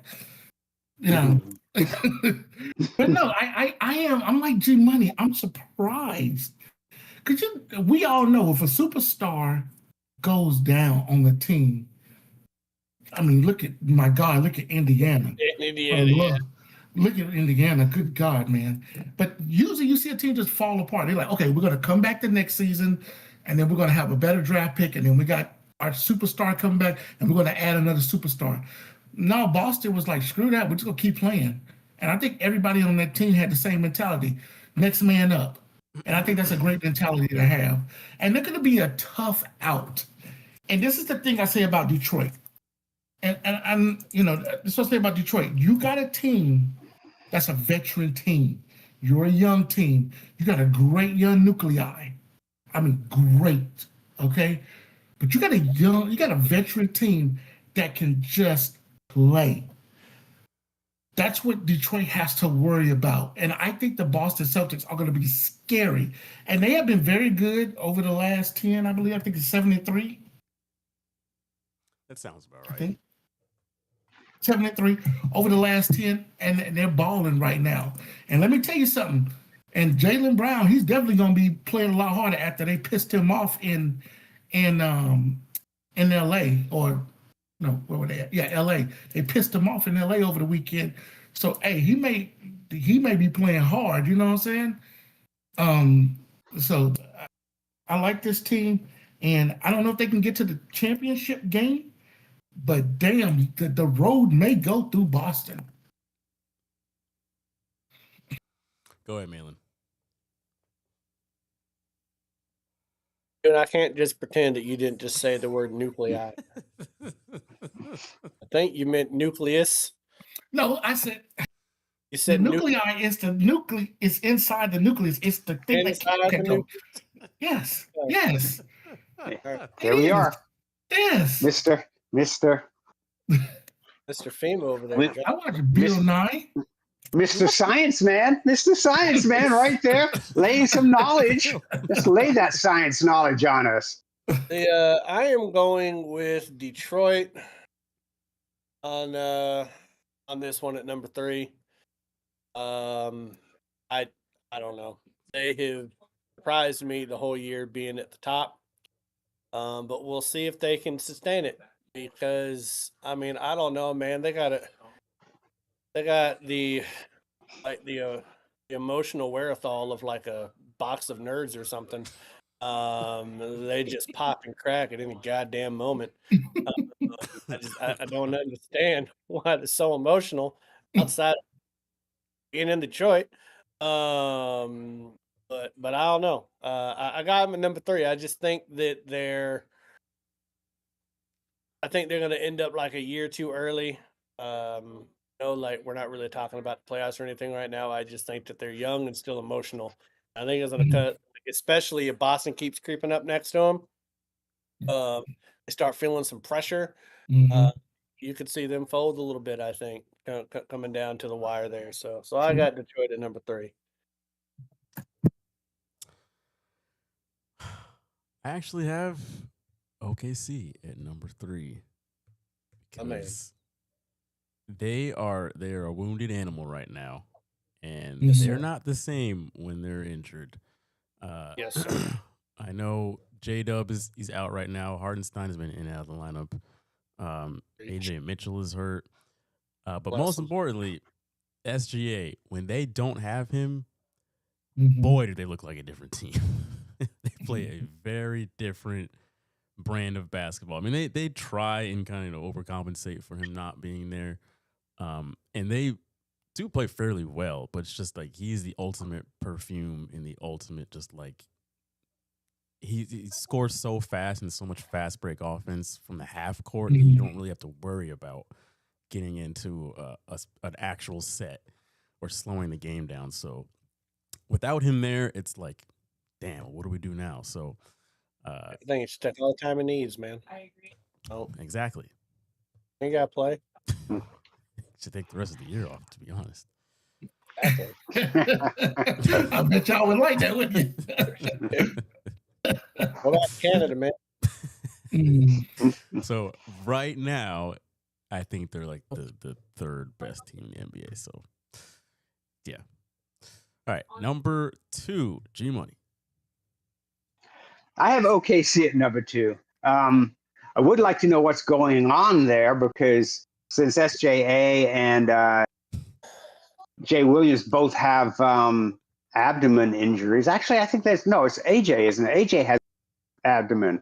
But no, I'm like G Money. I'm surprised. We all know if a superstar goes down on the team, I mean, look at Indiana. Look at Indiana. Good God, man. But usually you see a team just fall apart. They're like, okay, we're going to come back the next season, and then we're going to have a better draft pick, and then we got our superstar coming back, and we're going to add another superstar. No, Boston was like, screw that. We're just going to keep playing. And I think everybody on that team had the same mentality. Next man up. And I think that's a great mentality to have. And they're going to be a tough out. And this is the thing I say about Detroit. And this is what I say about Detroit. You got a team That's a veteran team. You're a young team. You got a great young nuclei. I mean, great. Okay, but you got a veteran team that can just play. That's what Detroit has to worry about. And I think the Boston Celtics are going to be scary. And they have been very good over the last 10, I believe. I think it's 73. That sounds about I right. think 73 over the last 10, and they're balling right now. And let me tell you something. And Jaylen Brown, he's definitely going to be playing a lot harder after they pissed him off in LA, or no, where were they at? Yeah, LA. They pissed him off in LA over the weekend. So hey, he may be playing hard, you know what I'm saying? So I like this team, and I don't know if they can get to the championship game, but damn, the road may go through Boston. Go ahead, Malin. Dude, I can't just pretend that you didn't just say the word nuclei. I think you meant nucleus. No, I said You the said nuclei is the nucleus. It's inside the nucleus. It's the thing Inside that the control. Yes, yes, Here we are, yes. Mr. Mr. Fema over there. With- I watched Bill Nye. Mr. Science Man, Mr. Science Man, right there, laying some knowledge. Just lay that science knowledge on us. I am going with Detroit on this one at number 3. I don't know. They have surprised me the whole year being at the top. But we'll see if they can sustain it, because I mean, I don't know, man. They got the emotional wherewithal of like a box of nerds or something. They just pop and crack at any goddamn moment. I don't understand why they're so emotional outside of being in Detroit. But I don't know. I got them at number 3. I just think that they're going to end up like a year too early. Like we're not really talking about the playoffs or anything right now. I just think that they're young and still emotional. I think it's going to cut, especially if Boston keeps creeping up next to them. They start feeling some pressure. You could see them fold a little bit, I think, coming down to the wire there. So I got Detroit at number 3. I actually have OKC at number 3 because they are a wounded animal right now, and they're not the same when they're injured. Yes, sir. I know J-Dub he's out right now. Hardenstein has been in and out of the lineup. AJ Mitchell is hurt. But most importantly, SGA, when they don't have him, boy, do they look like a different team. They play a very different brand of basketball. I mean, they try and kind of overcompensate for him not being there. And they do play fairly well, but it's just like he's the ultimate perfume and the ultimate just like he scores so fast and so much fast break offense from the half court that you don't really have to worry about getting into an actual set or slowing the game down. So without him there, it's like, damn, what do we do now? So I think it's just all the time it needs, man. I agree. Oh, exactly. you got to play. Should take the rest of the year off, to be honest. I bet y'all would like that, wouldn't you? What about Canada, man? So right now, I think they're like the third best team in the NBA. So yeah. All right, number 2, G Money. I have OKC at number 2. I would like to know what's going on there, because since SJA and Jay Williams both have abdomen injuries. Actually, I think it's AJ, isn't it? AJ has abdomen.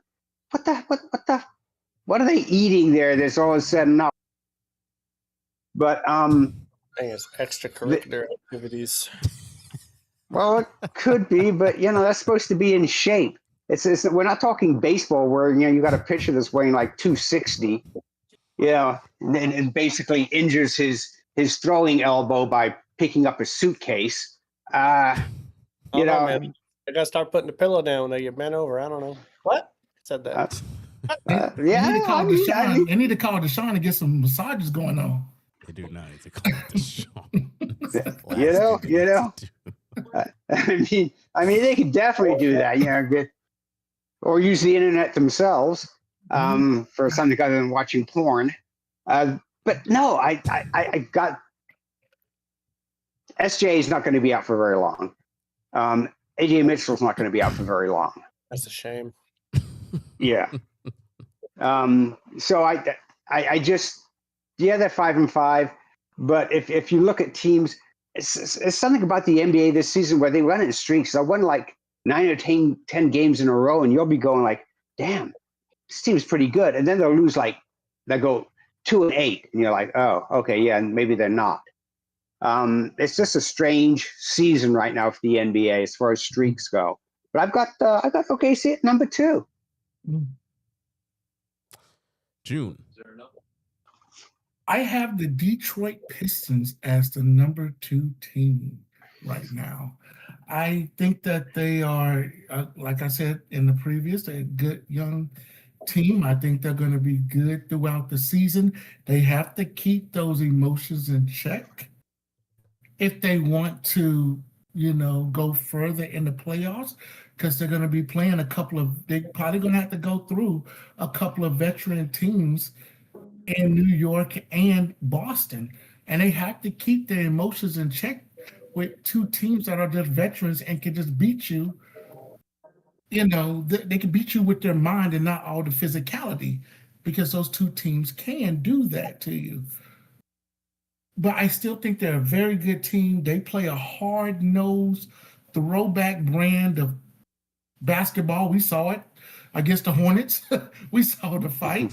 What are they eating there that's all said and up? But I think it's extracurricular activities. Well, it could be, but that's supposed to be in shape. It's we're not talking baseball where you got a pitcher that's weighing like 260, and basically injures his throwing elbow by picking up a suitcase. I You don't know, know, man. I gotta start putting the pillow down when they get bent over. I don't know. What? Said that. yeah, They need to call I mean, Deshaun. They need to call Deshaun to get some massages going on. They do not need to call it the show. you know. I mean, they could definitely do that. You know, or use the internet themselves for something other than watching porn. But no, I got SJ is not going to be out for very long. AJ Mitchell's not going to be out for very long. That's a shame. Yeah. So I just they're 5-5, but if you look at teams, it's something about the NBA this season where they run in streaks. I won like 9 or 10 games in a row, and you'll be going like, damn, this team's pretty good. And then they'll lose they go 2-8, and you're like, oh, okay, yeah, and maybe they're not. It's just a strange season right now for the NBA as far as streaks go. But I've got OKC at number 2. June. I have the Detroit Pistons as the number 2 team right now. I think that they are, like I said in the previous, they're a good young team. I think they're going to be good throughout the season. They have to keep those emotions in check if they want to, go further in the playoffs, because they're going to be playing they're probably going to have to go through a couple of veteran teams in New York and Boston. And they have to keep their emotions in check with 2 teams that are just veterans and can just beat you. They can beat you with their mind and not all the physicality, because those 2 teams can do that to you. But I still think they're a very good team. They play a hard-nosed, throwback brand of basketball. We saw it against the Hornets. We saw the fight.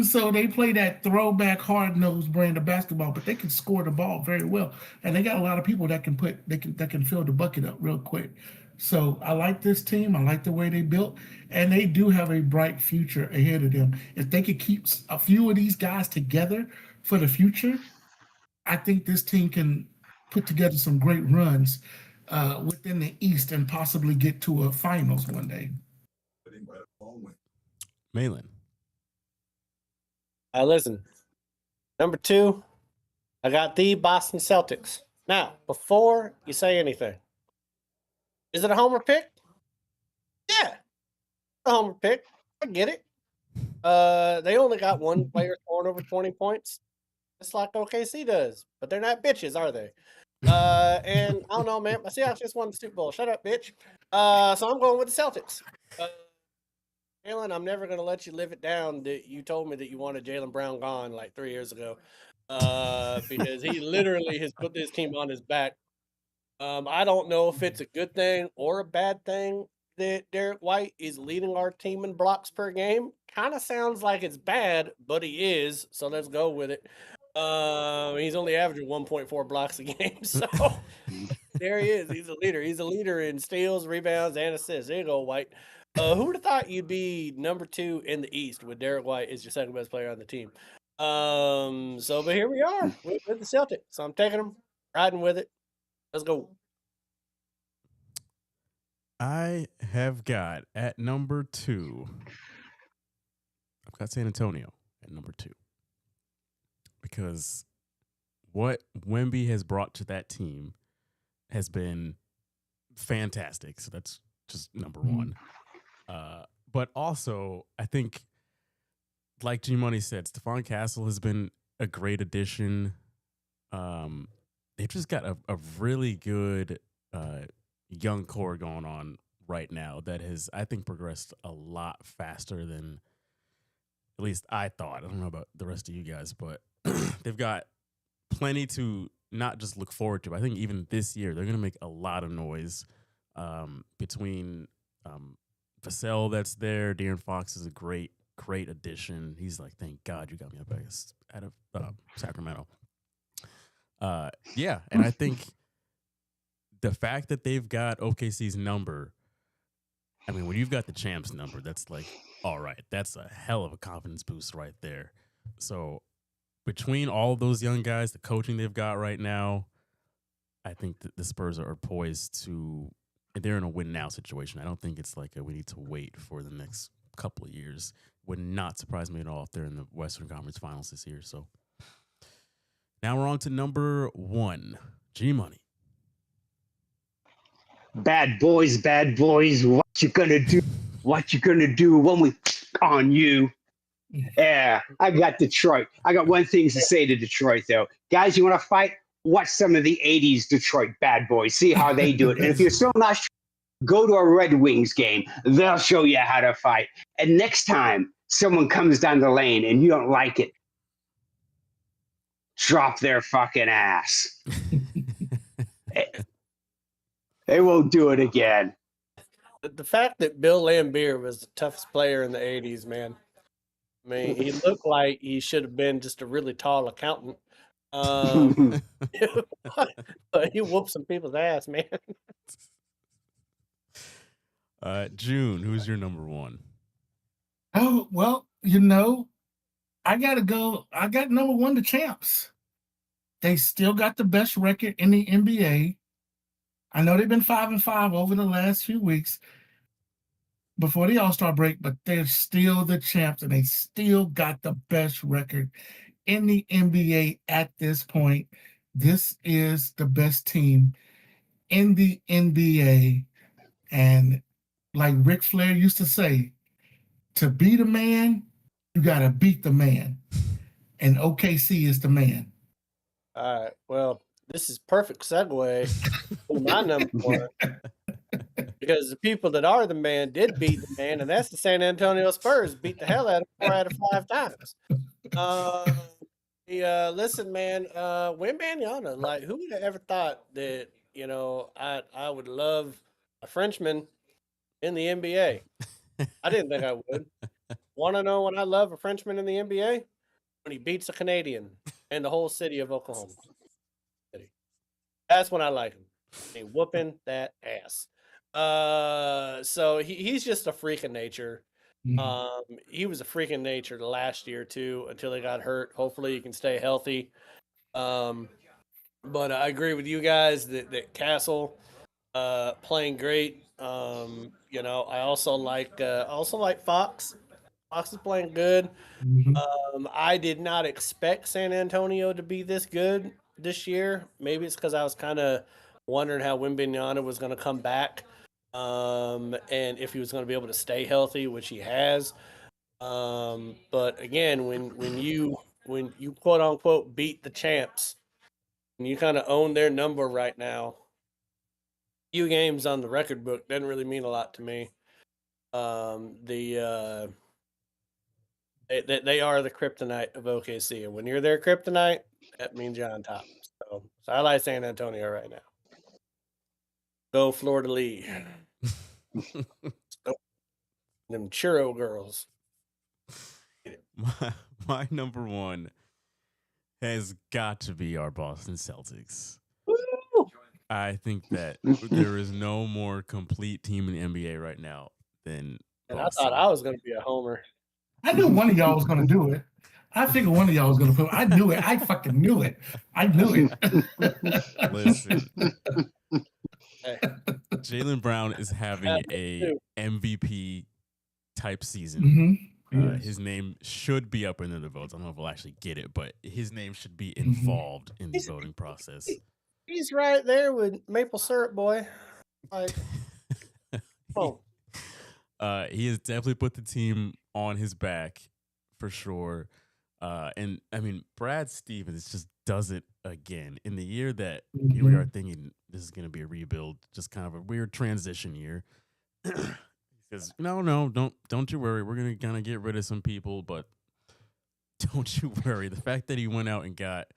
So they play that throwback, hard-nosed brand of basketball, but they can score the ball very well. And they got a lot of people that can fill the bucket up real quick. So I like this team. I like the way they built, and they do have a bright future ahead of them. If they could keep a few of these guys together for the future, I think this team can put together some great runs within the East and possibly get to a finals one day. Malin. Listen, number 2, I got the Boston Celtics. Now, before you say anything, is it a homer pick? Yeah, a homer pick. I get it. They only got one player scoring over 20 points. It's like OKC does, but they're not bitches, are they? And I don't know, man. My Seahawks just won the Super Bowl. Shut up, bitch. So I'm going with the Celtics. Jalen, I'm never going to let you live it down that you told me that you wanted Jaylen Brown gone like 3 years ago, because he literally has put this team on his back. I don't know if it's a good thing or a bad thing that Derek White is leading our team in blocks per game. Kind of sounds like it's bad, but he is, so let's go with it. He's only averaging 1.4 blocks a game, so there he is. He's a leader. He's a leader in steals, rebounds, and assists. There you go, White. Who would have thought you'd be number 2 in the East with Derek White as your second best player on the team? But here we are with the Celtics. So I'm taking them, riding with it. Let's go. I have got at number 2. I've got San Antonio at number 2. Because what Wemby has brought to that team has been fantastic. So that's just number 1. But also, I think, like G-Money said, Stephon Castle has been a great addition. They've just got a really good young core going on right now that has, I think, progressed a lot faster than at least I thought. I don't know about the rest of you guys, but they've got plenty to not just look forward to. I think even this year, they're going to make a lot of noise between Vassell that's there. De'Aaron Fox is a great addition. He's like, thank God you got me up out of Sacramento. Yeah, and I think the fact that they've got OKC's number, I mean, when you've got the champs number, that's like, all right, that's a hell of a confidence boost right there. So between all of those young guys, the coaching they've got right now, I think that the Spurs are poised to. They're in a win now situation. I don't think it's like we need to wait for the next couple of years. Would not surprise me at all if they're in the Western Conference Finals this year. So now we're on to number 1, G Money. Bad boys, what you gonna do? What you gonna do when we on you? Yeah, I got Detroit. I got one thing to say to Detroit, though. Guys, you want to fight? Watch some of the 80s Detroit bad boys. See how they do it. And if you're still not sure, go to a Red Wings game. They'll show you how to fight. And next time someone comes down the lane and you don't like it, drop their fucking ass. They won't do it again. The fact that Bill Laimbeer was the toughest player in the 80s, man. I mean, he looked like he should have been just a really tall accountant. But he whooped some people's ass, man. June, who's your number 1? Oh, well, I got to go. I got number 1, the Champs. They still got the best record in the NBA. I know they've been 5-5 over the last few weeks before the All-Star break, but they're still the champs, and they still got the best record in the NBA at this point. This is the best team in the NBA. And like Ric Flair used to say, to be the man, you got to beat the man. And OKC is the man. All right. Well, this is perfect segue to my number 1. Because the people that are the man did beat the man, and that's the San Antonio Spurs. Beat the hell out of 4 out of 5 times. Listen, man, Wembanyama, like, who would have ever thought that, I would love a Frenchman in the NBA? I didn't think I would. Want to know when I love a Frenchman in the NBA? When he beats a Canadian and the whole city of Oklahoma City. That's when I like him. He whooping that ass. So he's just a freak of nature. He was a freak of nature last year too, until he got hurt. Hopefully he can stay healthy. But I agree with you guys that Castle playing great. I also like Fox. Fox is playing good. I did not expect San Antonio to be this good this year. Maybe it's because I was kind of wondering how Wembanyama was going to come back. And if he was going to be able to stay healthy, which he has. But again, when you quote unquote beat the champs, and you kind of own their number right now, few games on the record book doesn't really mean a lot to me. They are the kryptonite of OKC, and when you're their kryptonite, that means you're on top. So I like San Antonio right now. Go Florida Lee. Them churro girls. My number 1 has got to be our Boston Celtics. Woo! I think that there is no more complete team in the NBA right now than And Boston. I thought I was going to be a homer. I knew one of y'all was going to do it. I figured one of y'all was going to put. I knew it. I fucking knew it. I knew it. Listen, Hey, Jaylen Brown is having a MVP type season. Mhm. His name should be up in the votes. I don't know if we'll actually get it, but his name should be involved in the voting process. he's right there with Maple Syrup Boy. Like, oh, He has definitely put the team on his back for sure. And I mean, Brad Stevens just does it again in the year that here we are thinking this is going to be a rebuild, just kind of a weird transition year. He says, no, don't you worry. We're going to kind of get rid of some people, but don't you worry. The fact that he went out and got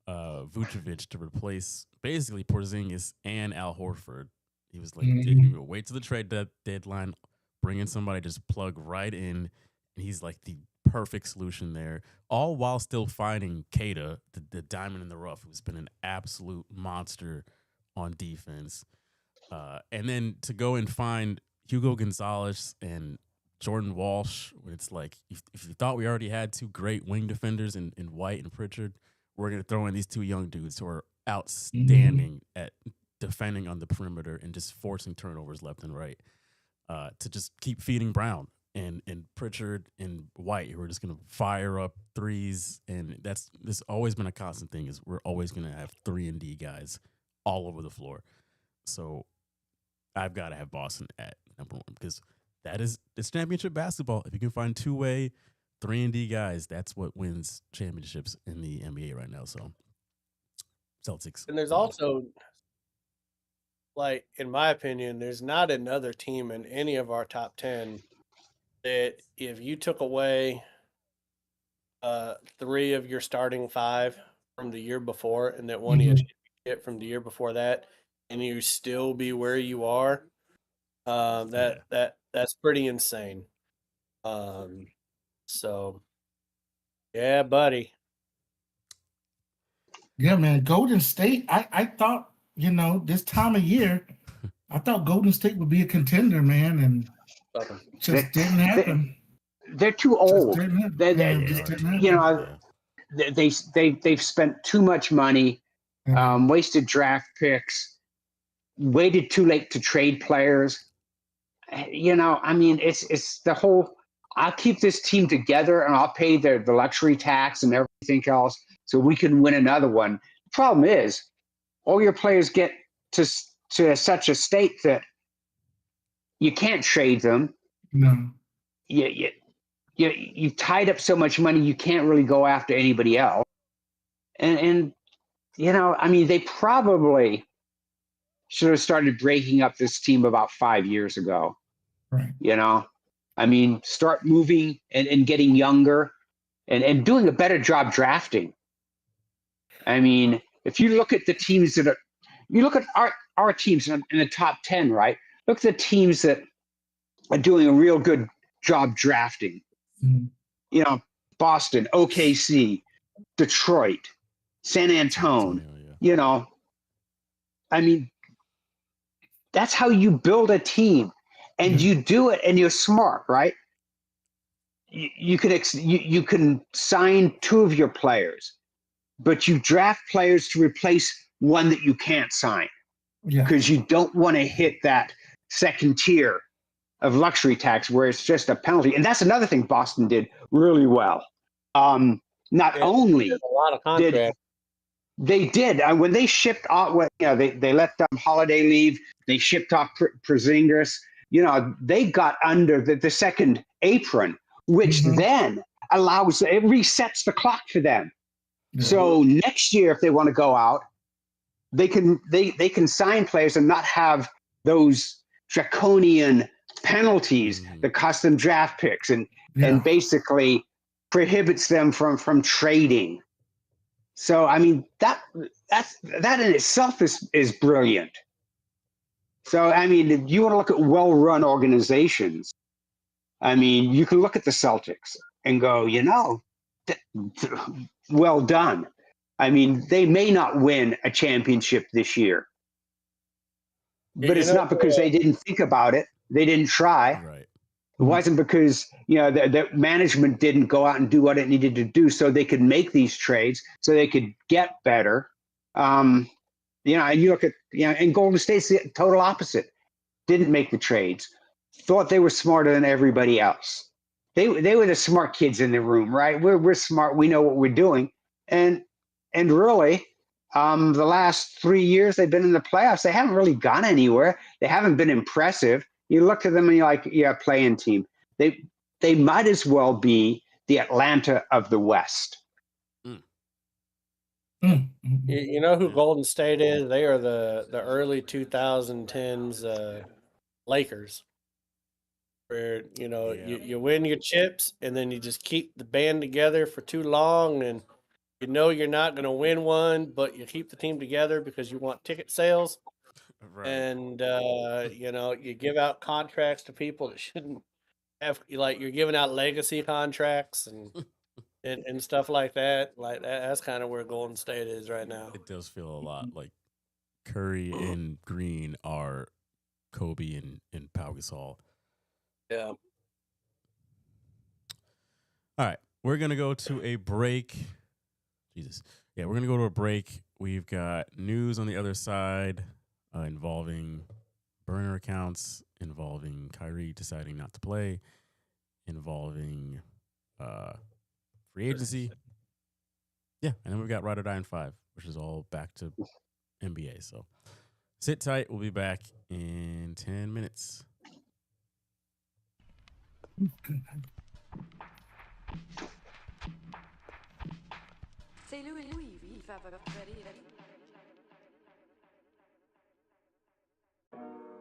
Vucevic to replace basically Porzingis and Al Horford, he was like, wait till the trade deadline, bring in somebody, just plug right in, and he's like the perfect solution there, all while still finding Keita, the diamond in the rough, who's been an absolute monster on defense. And then to go and find Hugo Gonzalez and Jordan Walsh, when it's like, if you thought we already had two great wing defenders in White and Pritchard, we're going to throw in these two young dudes who are outstanding at defending on the perimeter and just forcing turnovers left and right. To just keep feeding Brown and Pritchard and White, who are just gonna fire up threes, and this always been a constant thing. Is we're always gonna have 3-and-D guys all over the floor. So I've got to have Boston at number 1 because it's championship basketball. If you can find 2-way 3-and-D guys, that's what wins championships in the NBA right now. So Celtics. And there's also, like, in my opinion, there's not another team in any of our top 10 that if you took away 3 of your starting 5 from the year before and that one you get from the year before that, and you still be where you are, that's pretty insane. So, yeah, buddy. Yeah, man. Golden State, I thought, this time of year, I thought Golden State would be a contender, man, and just didn't happen. They're too old. They've spent too much money, wasted draft picks, waited too late to trade players. It's the whole. I'll keep this team together and I'll pay the luxury tax and everything else so we can win another one. The problem is, all your players get to such a state that you can't trade them. No. You've tied up so much money, you can't really go after anybody else. And they probably should have started breaking up this team about 5 years ago. Right. Start moving and getting younger and doing a better job drafting. If you look at the teams you look at our teams in the top 10, right? Look at the teams that are doing a real good job drafting. Mm-hmm. Boston, OKC, Detroit, San Antonio. That's how you build a team. And you do it, and you're smart, right? You can sign 2 of your players, but you draft players to replace one that you can't sign because you don't want to hit that second tier of luxury tax where it's just a penalty. And that's another thing Boston did really well. Not only a lot of contracts. They did when they shipped off. They let Holiday leave. They shipped off Porzingis. They got under the second apron, which then allows, it resets the clock for them. So next year, if they want to go out, they can sign players and not have those draconian penalties that cost them draft picks and basically prohibits them from trading. So that in itself is brilliant. So, if you want to look at well-run organizations, you can look at the Celtics and go, well done. They may not win a championship this year, but it's not because they didn't think about it. They didn't try. Right. It wasn't because, the management didn't go out and do what it needed to do so they could make these trades, so they could get better. And you look at, and Golden State's the total opposite. Didn't make the trades. Thought they were smarter than everybody else. They were the smart kids in the room, right? We're smart. We know what we're doing. And really, the last 3 years they've been in the playoffs, they haven't really gone anywhere. They haven't been impressive. You look at them and you're like, playing team. They might as well be the Atlanta of the West. You know who Golden State is? They are the early 2010s Lakers, where you win your chips and then you just keep the band together for too long, and you're not going to win one, but you keep the team together because you want ticket sales, and you give out contracts to people that shouldn't have. Like, you're giving out legacy contracts and stuff like that. Like that's kind of where Golden State is right now. It does feel a lot like Curry and Green are Kobe and Pau Gasol. Yeah. All right, we're gonna go to a break. Jesus, yeah, we're gonna go to a break. we've got news on the other side involving burner accounts, involving Kyrie deciding not to play, involving free agency. Yeah, and then we've got Ride or Die in 5, which is all back to NBA. So sit tight. We'll be back in 10 minutes. C'est Louis, il fait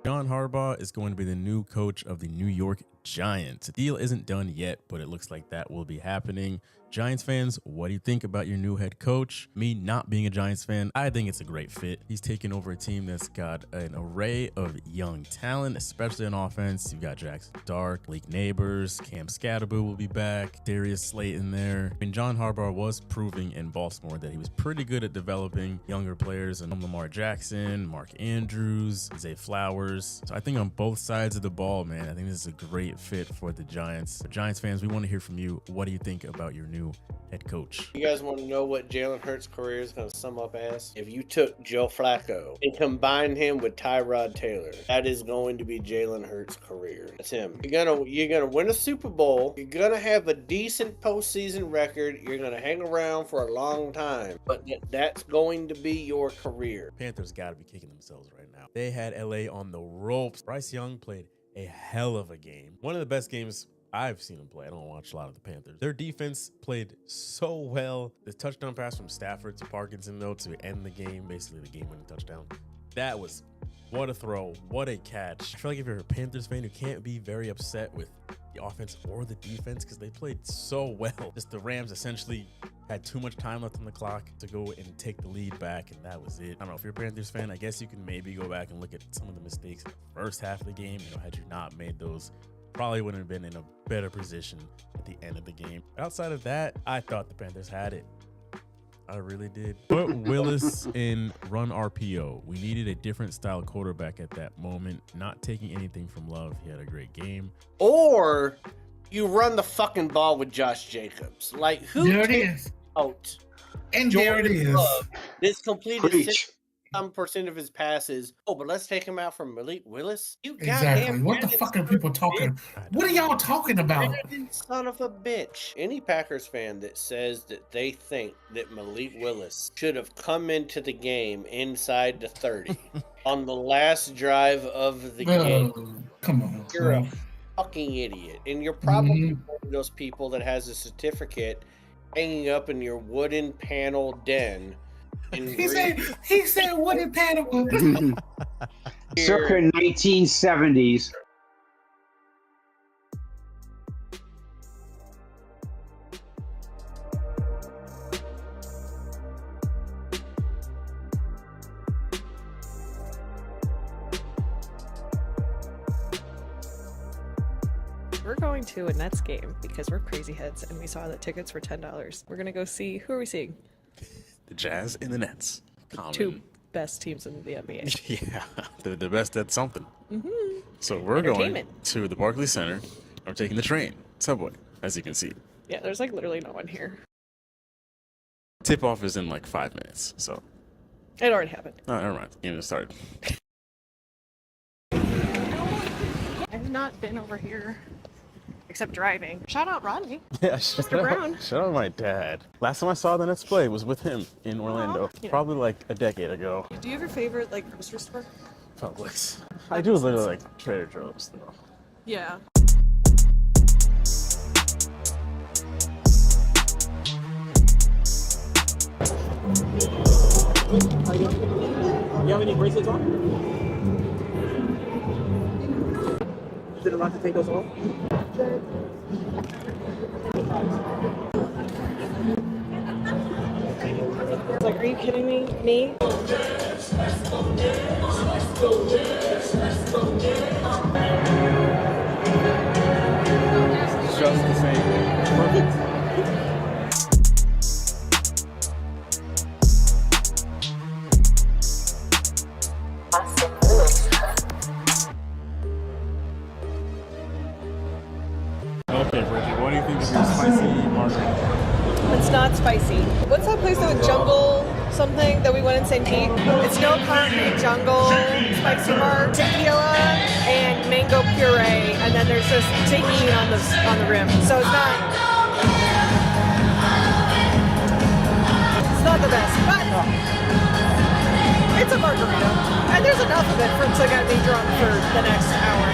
John Harbaugh is going to be the new coach of the New York Giants. The deal isn't done yet, but it looks like that will be happening. Giants fans, what do you think about your new head coach? Me not being a Giants fan, I think it's a great fit. He's taken over a team that's got an array of young talent, especially on offense. You've got Jackson Dart, Malik Neighbors, Cam Scatterboo will be back, Darius Slate in there. And John Harbaugh was proving in Baltimore that he was pretty good at developing younger players, and Lamar Jackson, Mark Andrews, Zay Flowers. So I think on both sides of the ball, man, I think this is a great fit for the Giants. For Giants fans, we want to hear from you. What do you think about your new head coach? You guys want to know what Jalen Hurts' career is going to sum up as? If you took Joe Flacco and combined him with Tyrod Taylor, that is going to be Jalen Hurts' career. That's him. You're gonna win a Super Bowl. You're gonna have a decent postseason record. You're gonna hang around for a long time, but that's going to be your career. Panthers got to be kicking themselves right now. They had LA on the ropes. Bryce Young played a hell of a game. One of the best games I've seen him play. I don't watch a lot of the Panthers. Their defense played so well. The touchdown pass from Stafford to Parkinson, though, to end the game, basically the game-winning touchdown. That was, what a throw, what a catch. I feel like if you're a Panthers fan, you can't be very upset with the offense or the defense because they played so well. Just the Rams essentially had too much time left on the clock to go and take the lead back, and that was it. I don't know, if you're a Panthers fan, I guess you can maybe go back and look at some of the mistakes in the first half of the game. You know, had you not made those, probably wouldn't have been in a better position at the end of the game. Outside of that, I thought the Panthers had it. I really did. Put Willis in run RPO. We needed a different style quarterback at that moment. Not taking anything from Love. He had a great game. Or you run the fucking ball with Josh Jacobs. Like, who There it takes is. out And there it is. this completed Preach. 60% of his passes? Oh, but let's take him out from Malik Willis. You Exactly. goddamn What the arrogant fuck are people talking? What are y'all talking about? arrogant son of a bitch. Any Packers fan that says that they think that Malik Willis should have come into the game inside the 30 on the last drive of the game, Oh, come on. you're bro. a fucking idiot. And you're probably Mhm. one of those people that has a certificate hanging up in your wooden panel den. in He Green- said wooden panel. Circa 1970s. We're going to a Nets game because we're crazy heads and we saw that tickets were $10. We're gonna go see, who are we seeing? The Jazz and the Nets. Common. Two best teams in the NBA. Yeah, they're the best at something. Mm-hmm. So we're going Entertainment. to the Barclays Center. I'm taking the train, subway, as you can see. Yeah, there's like literally no one here. Tip off is in like 5 minutes. So, It already happened. oh, never mind. Game just started. I've not been over here except driving. Shout out Rodney. Yeah, Mr. Brown. Shout out my dad. Last time I saw the Nets play was with him in Orlando, Yeah. probably like a decade ago. Do you have your favorite like grocery store? Publix. I do literally like Trader Joe's though. Yeah. You have any bracelets on? Is it allowed to take those off? Like, are you kidding me? Me? Just the same. Perfect. Okay, Bridget, what do you think of your spicy margarita? It's not spicy. What's that place that with jungle something that we went in St. Pete. It's no concrete jungle, spicy bar, tequila, and mango puree, and then there's just tahini on the rim. So it's not the best, but it's a margarita, and there's enough of it to get me drunk for the next hour.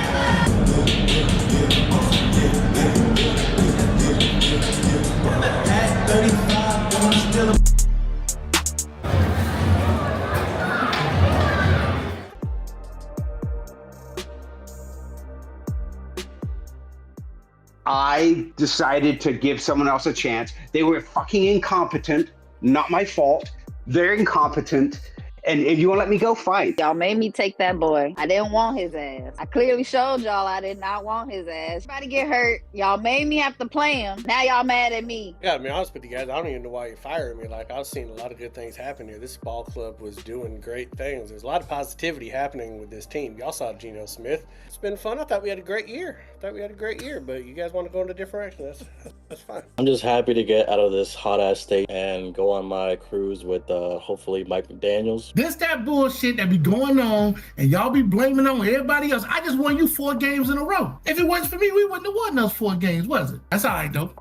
I decided to give someone else a chance. They were fucking incompetent. Not my fault. They're incompetent. And if you want to let me go, fight. Y'all made me take that boy. I didn't want his ass. I clearly showed y'all I did not want his ass. Everybody get hurt. Y'all made me have to play him. Now y'all mad at me. I gotta be honest with you guys, I don't even know why you fired me. Like, I've seen a lot of good things happen here. This ball club was doing great things. There's a lot of positivity happening with this team. Y'all saw Geno Smith. It's been fun. I thought we had a great year. But you guys want to go in a different direction. That's fine. I'm just happy to get out of this hot-ass state and go on my cruise with hopefully Mike McDaniels. This that bullshit that be going on, and y'all be blaming on everybody else. I just won you 4 games in a row. If it wasn't for me, we wouldn't have won those 4 games, was it? That's all right, though.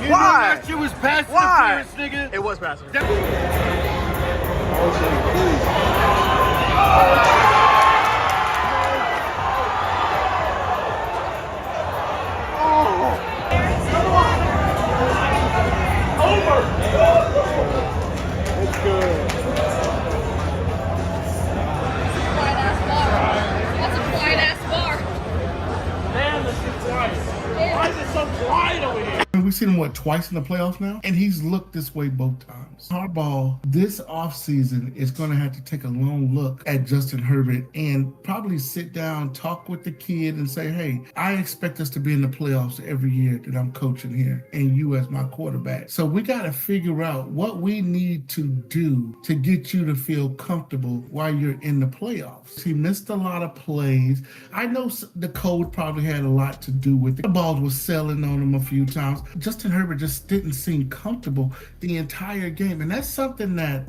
Why? That shit was pass Why? interference, nigga. It was passive. It's good. That's a quiet ass bar. Man, this is quiet. Why is it so quiet over here? We've seen him, twice in the playoffs now? And he's looked this way both times. Harbaugh, this offseason, is going to have to take a long look at Justin Herbert and probably sit down, talk with the kid and say, hey, I expect us to be in the playoffs every year that I'm coaching here and you as my quarterback. So we got to figure out what we need to do to get you to feel comfortable while you're in the playoffs. He missed a lot of plays. I know the code probably had a lot to do with it. The balls was selling on him a few times. Justin Herbert just didn't seem comfortable the entire game. And that's something that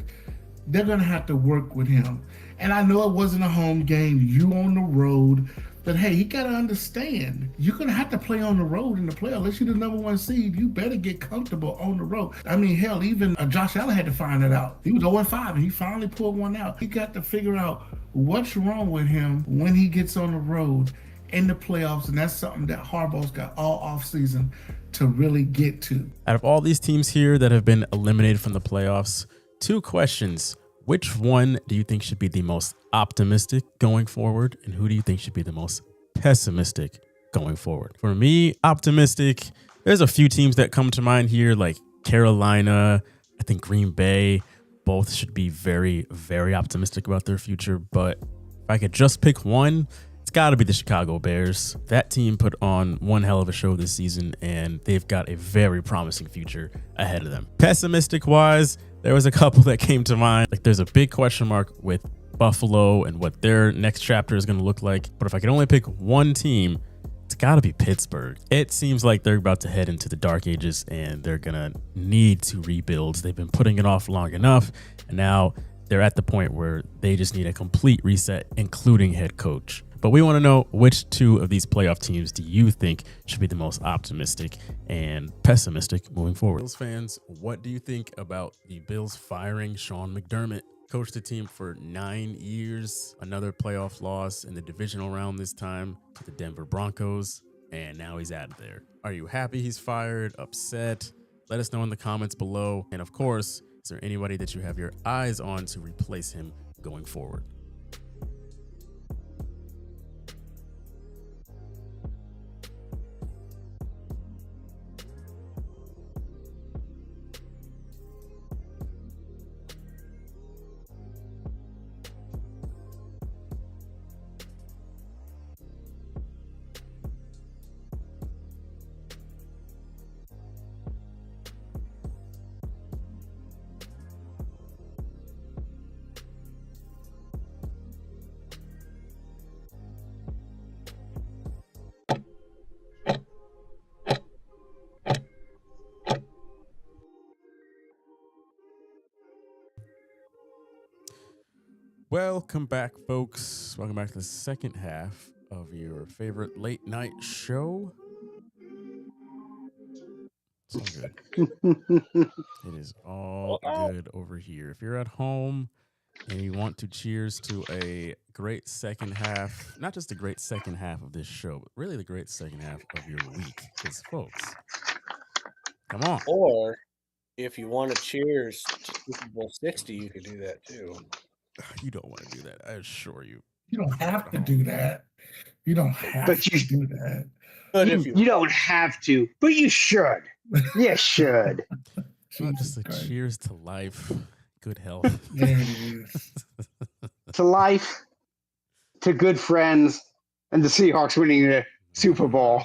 they're going to have to work with him. And I know it wasn't a home game, you on the road, but hey, he got to understand, you're going to have to play on the road in the playoffs. Unless you're the number 1 seed, you better get comfortable on the road. I mean, hell, even Josh Allen had to find it out. He was 0-5 and he finally pulled one out. He got to figure out what's wrong with him when he gets on the road in the playoffs, and that's something that Harbaugh's got all offseason to really get to. Out of all these teams here that have been eliminated from the playoffs, 2 questions. Which one do you think should be the most optimistic going forward? And who do you think should be the most pessimistic going forward? For me, optimistic, there's a few teams that come to mind here, like Carolina, I think Green Bay. Both should be very, very optimistic about their future. But if I could just pick one, it's got to be the Chicago Bears. That team put on one hell of a show this season, and they've got a very promising future ahead of them. Pessimistic wise, there was a couple that came to mind. Like, there's a big question mark with Buffalo and what their next chapter is going to look like. But if I could only pick one team, it's got to be Pittsburgh. It seems like they're about to head into the dark ages, and they're going to need to rebuild. They've been putting it off long enough, and now they're at the point where they just need a complete reset, including head coach. But we want to know, which 2 of these playoff teams do you think should be the most optimistic and pessimistic moving forward? Bills fans, what do you think about the Bills firing Sean McDermott? Coached the team for 9 years, another playoff loss in the divisional round this time to the Denver Broncos, and now he's out of there. Are you happy he's fired? Upset? Let us know in the comments below. And of course, is there anybody that you have your eyes on to replace him going forward? Welcome back, folks. Welcome back to the second half of your favorite late night show. It's all good. It is all good over here. If you're at home and you want to cheers to a great second half, not just a great second half of this show, but really the great second half of your week. Because, folks, come on. Or if you want to cheers to Super Bowl 60, you could do that too. You don't want to do that, I assure you. You don't have to do that. You don't have to do that. But you don't have to, but you should. You should. Not just a cheers to life, good health. To life, to good friends, and the Seahawks winning the Super Bowl.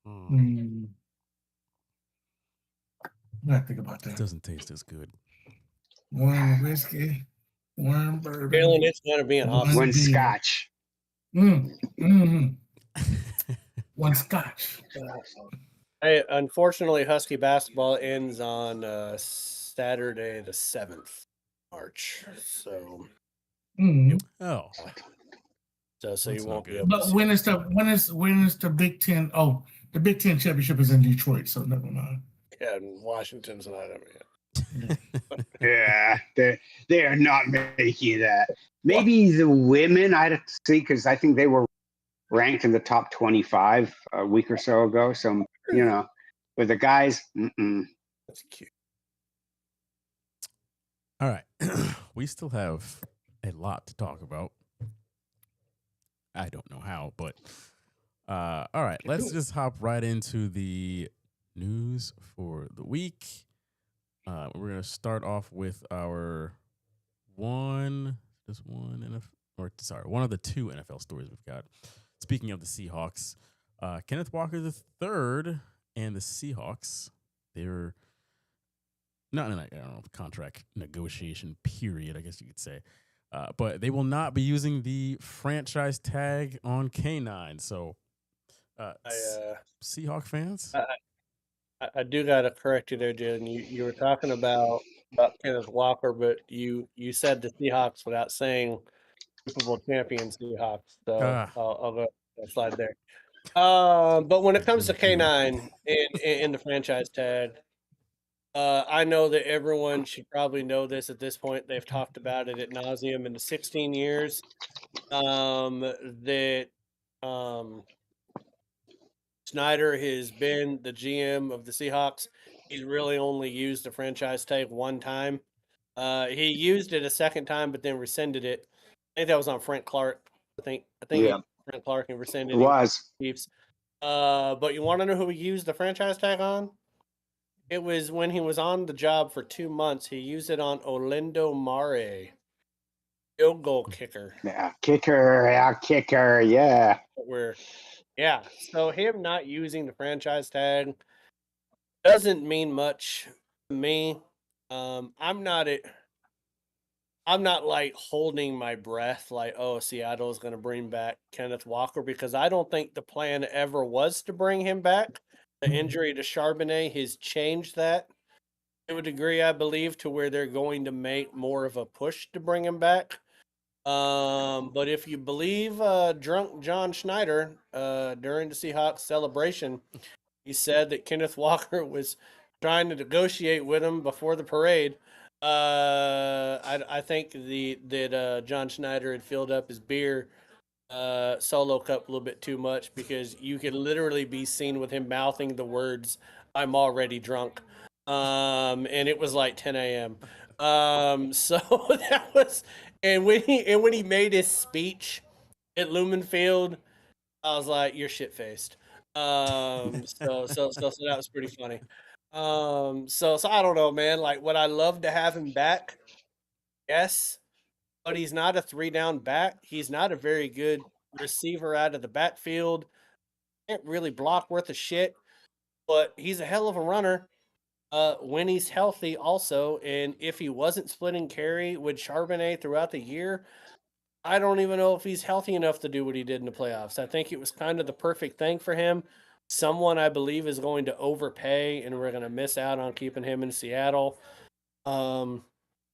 I think about that. It doesn't taste as good. Warm whiskey, warm bourbon. Feeling it's going to be an awesome One scotch. One scotch. Hey, unfortunately, Husky basketball ends on Saturday, the 7th March. So, oh, so you won't be able. But when is the Big Ten? Oh, the Big Ten championship is in Detroit, so never mind. Yeah, and Washington's not over yet. Yeah, they are not making that. Maybe the women I'd have to see because I think they were ranked in the top 25 a week or so ago. So but the guys, That's cute. All right. We still have a lot to talk about. I don't know how, but all right. Let's just hop right into the news for the week. We're going to start off with our one of the two NFL stories we've got. Speaking of the Seahawks, Kenneth Walker III and the Seahawks, they're not in a contract negotiation period, I guess you could say. But they will not be using the franchise tag on K9. So, Seahawk fans? I do got to correct you there, Jen. You were talking about Kenneth Walker, but you said the Seahawks without saying Super Bowl champion Seahawks. So I'll go slide there. But when it comes to K9 in the franchise tag, I know that everyone should probably know this at this point. They've talked about it ad nauseum in the 16 years that Snyder has been the GM of the Seahawks. He's really only used the franchise tag one time. He used it a second time, but then rescinded it. I think that was on Frank Clark. I think Yeah. Frank Clark and rescinded It was. Chiefs. But you want to know who he used the franchise tag on? It was when he was on the job for 2 months. He used it on Orlando Mare, field goal kicker. Yeah, kicker, yeah. So him not using the franchise tag doesn't mean much to me. I'm not like holding my breath like, oh, Seattle is going to bring back Kenneth Walker, because I don't think the plan ever was to bring him back. The injury to Charbonnet has changed that to a degree, I believe, to where they're going to make more of a push to bring him back. But if you believe drunk John Schneider during the Seahawks celebration, he said that Kenneth Walker was trying to negotiate with him before the parade. I think that John Schneider had filled up his beer solo cup a little bit too much, because you could literally be seen with him mouthing the words, "I'm already drunk," and it was like 10 a.m. So that was, and when he made his speech at Lumen Field, I was like, "You're shit faced." So that was pretty funny. So I don't know, man. Like, would I love to have him back? Yes, but he's not a 3-down back. He's not a very good receiver out of the backfield. Can't really block worth a shit, but he's a hell of a runner when he's healthy also. And if he wasn't splitting carry with Charbonnet throughout the year, I don't even know if he's healthy enough to do what he did in the playoffs. I think it was kind of the perfect thing for him. Someone I believe is going to overpay, and we're going to miss out on keeping him in Seattle. And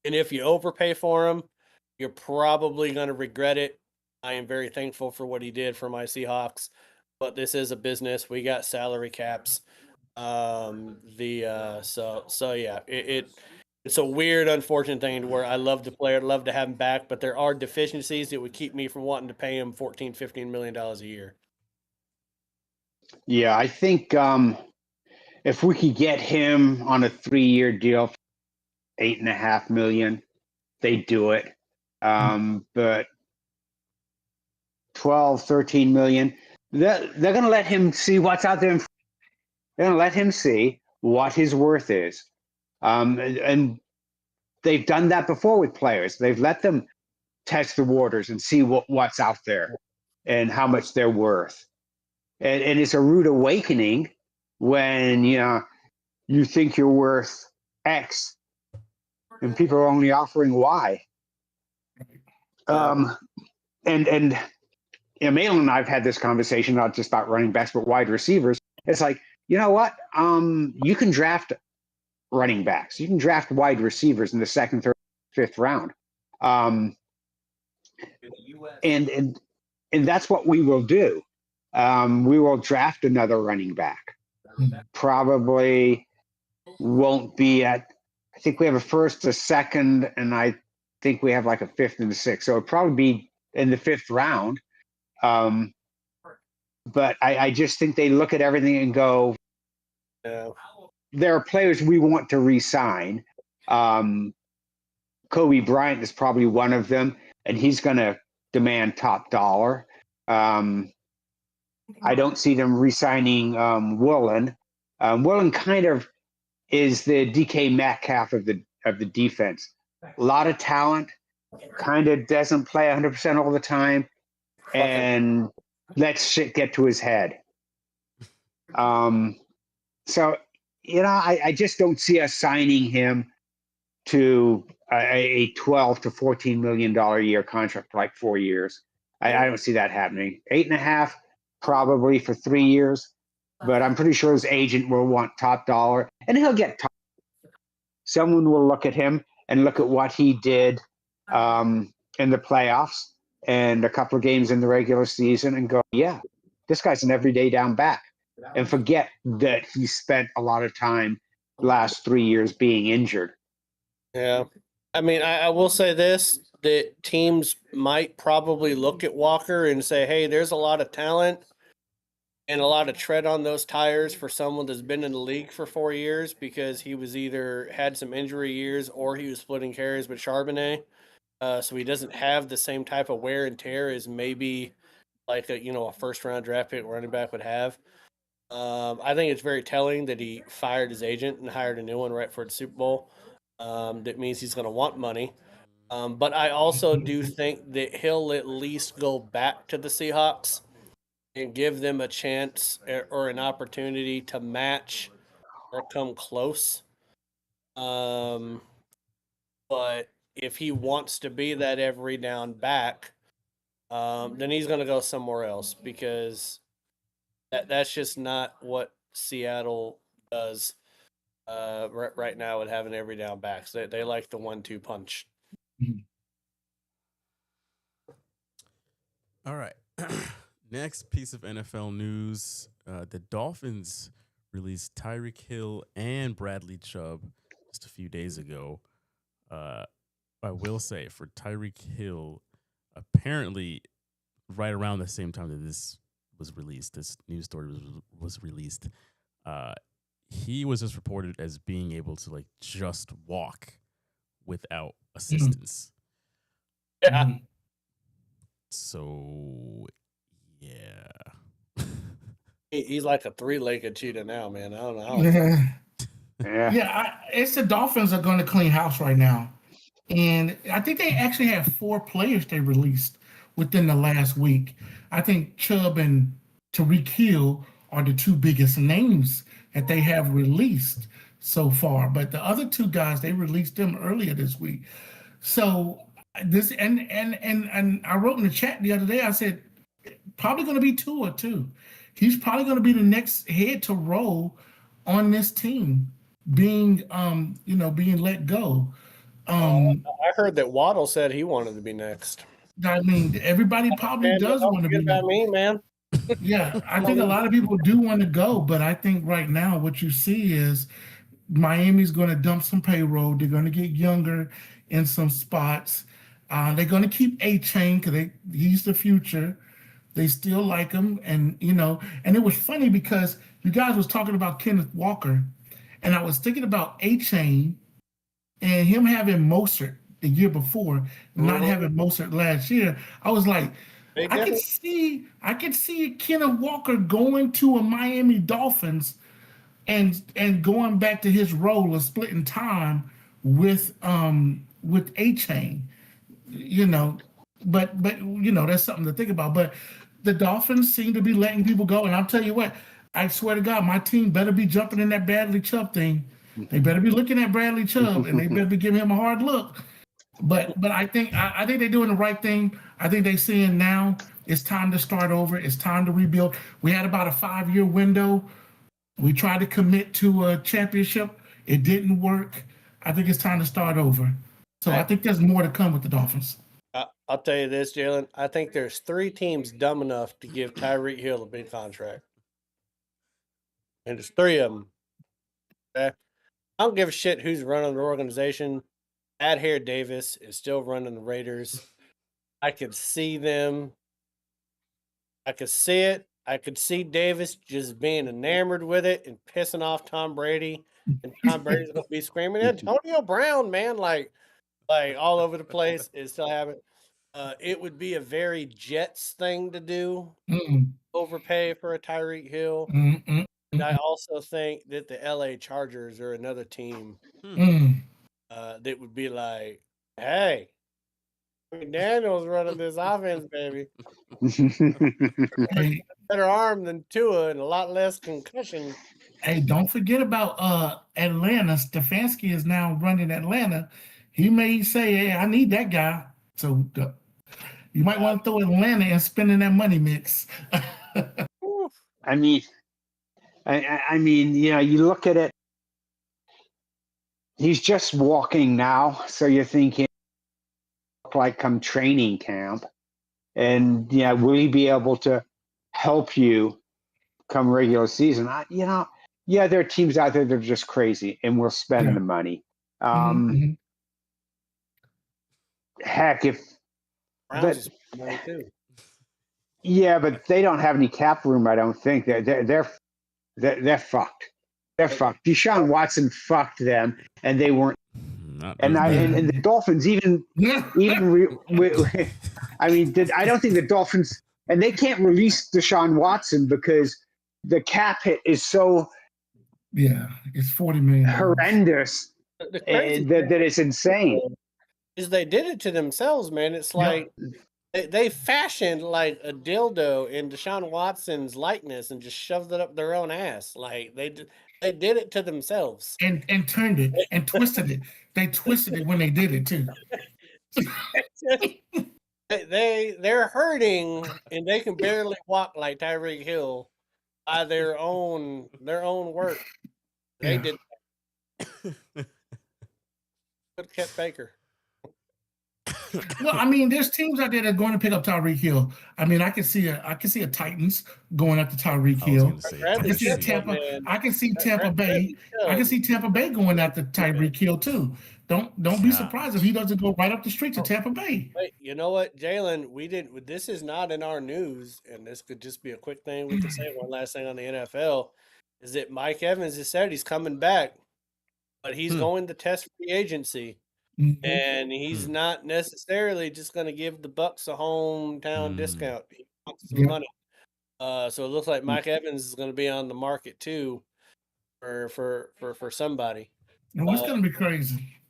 if you overpay for him, You're probably going to regret it. I am very thankful for what he did for my Seahawks, but this is a business. We got salary caps. So yeah, it's a weird, unfortunate thing where I love the player, love to have him back, but there are deficiencies that would keep me from wanting to pay him $14-15 million a year. Yeah, I think if we could get him on a 3-year deal, for $8.5 million, they do it. But 12, 13 million, they're going to let him see what's out there. They're going to let him see what his worth is. And they've done that before with players. They've let them test the waters and see what's out there and how much they're worth. And it's a rude awakening when you think you're worth X and people are only offering Y. And Malin and I've had this conversation not just about running backs but wide receivers. It's like, you know what? You can draft running backs. You can draft wide receivers in the 2nd, 3rd, 5th round. And that's what we will do. We will draft another running back. Probably won't be at, I think we have a 1st, a 2nd, and I think we have like a 5th and a 6th. So it'll probably be in the 5th round. But I just think they look at everything and go, there are players we want to re-sign. Kobe Bryant is probably one of them, and he's going to demand top dollar. I don't see them re-signing Woolen. Woolen kind of is the DK Metcalf of the defense. A lot of talent, kind of doesn't play 100% all the time, and lets shit get to his head. So, I just don't see us signing him to a $12 to $14 million a year contract for like 4 years. I don't see that happening. 8.5 probably for 3 years, but I'm pretty sure his agent will want top dollar, and he'll get top. Someone will look at him and look at what he did in the playoffs and a couple of games in the regular season and go, yeah, this guy's an everyday down back, and forget that he spent a lot of time last 3 years being injured. Yeah. I mean, I will say this, that teams might probably look at Walker and say, hey, there's a lot of talent and a lot of tread on those tires for someone that's been in the league for 4 years, because he was either had some injury years or he was splitting carries with Charbonnet. So he doesn't have the same type of wear and tear as maybe like a first-round draft pick running back would have. I think it's very telling that he fired his agent and hired a new one right for the Super Bowl. That means he's going to want money. But I also do think that he'll at least go back to the Seahawks and give them a chance or an opportunity to match or come close. But if he wants to be that every down back, then he's going to go somewhere else, because that's just not what Seattle does right now with having every down backs. They like the 1-2 punch. All right. Next piece of NFL news. The Dolphins released Tyreek Hill and Bradley Chubb just a few days ago. I will say, for Tyreek Hill, apparently right around the same time that this was released, this news story was released, he was just reported as being able to just walk without assistance. Yeah. So, yeah. He's like a 3-legged cheetah now, man. I don't know. It's the Dolphins are going to clean house right now. And I think they actually have 4 players they released within the last week. I think Chubb and Tyreek Hill are the 2 biggest names that they have released so far. But the other 2 guys, they released them earlier this week. So this and I wrote in the chat the other day, I said, probably going to be Tua too. He's probably going to be the next head to roll on this team being being let go. I heard that Waddle said he wanted to be next. I mean, everybody probably Man, does don't want to forget be about me, man. Yeah, I think a lot of people do want to go, but I think right now what you see is Miami's going to dump some payroll. They're going to get younger in some spots. They're going to keep A-Chain because he's the future. They still like him, and and it was funny because you guys was talking about Kenneth Walker, and I was thinking about A-Chain and him having Mostert the year before, not having Mostert last year. I was like, I could see Kenneth Walker going to a Miami Dolphins and going back to his role of splitting time with A-Chain, but that's something to think about. But the Dolphins seem to be letting people go, and I'll tell you what, I swear to God, my team better be jumping in that Bradley Chubb thing. They better be looking at Bradley Chubb, and they better be giving him a hard look. But I think they're doing the right thing. I think they're seeing now it's time to start over. It's time to rebuild. We had about a 5-year window. We tried to commit to a championship. It didn't work. I think it's time to start over. So I think there's more to come with the Dolphins. I'll tell you this, Jalen. I think there's 3 teams dumb enough to give Tyreek Hill a big contract. And there's 3 of them. Okay? I don't give a shit who's running the organization. Adhair Davis is still running the Raiders. I could see them. I could see it. I could see Davis just being enamored with it and pissing off Tom Brady. And Tom Brady's going to be screaming, Antonio Brown, man, like all over the place. It's still happening. It would be a very Jets thing to do, overpay for a Tyreek Hill. And I also think that the LA Chargers are another team that would be like, hey, McDaniel's running this offense, baby. Better arm than Tua and a lot less concussion. Hey, don't forget about Atlanta. Stefanski is now running Atlanta. He may say, hey, I need that guy. So you might want to throw Atlanta and spending that money mix. I mean, you look at it. He's just walking now, so you're thinking like come training camp, and will he be able to help you come regular season? There are teams out there that are just crazy and will spend the money. Heck, if but they don't have any cap room. I don't think they're fucked. They're fucked. Deshaun Watson fucked them, and they weren't. And the Dolphins I don't think the Dolphins, and they can't release Deshaun Watson because the cap hit is so it's $40 million horrendous that it's insane. Is they did it to themselves, man. It's like they fashioned like a dildo in Deshaun Watson's likeness and just shoved it up their own ass. Like they did it to themselves and turned it and twisted it. They twisted it when they did it too. They're hurting and they can barely walk like Tyreek Hill by their own work. They did. Could have kept Baker. Well, I mean, there's teams out there that are going to pick up Tyreek Hill. I mean, I can see a Titans going after Tyreek Hill. I can see Tampa. I can see Tampa Bay. I can see Tampa Bay going after Tyreek Hill too. Don't be surprised if he doesn't go right up the street to Tampa Bay. Wait, you know what, Jalen? This is not in our news, and this could just be a quick thing. We could say one last thing on the NFL is that Mike Evans has said he's coming back, but he's going to test free agency. And he's not necessarily just going to give the Bucks a hometown discount. He wants some money. So it looks like Mike Evans is going to be on the market too for somebody. And it's going to be crazy.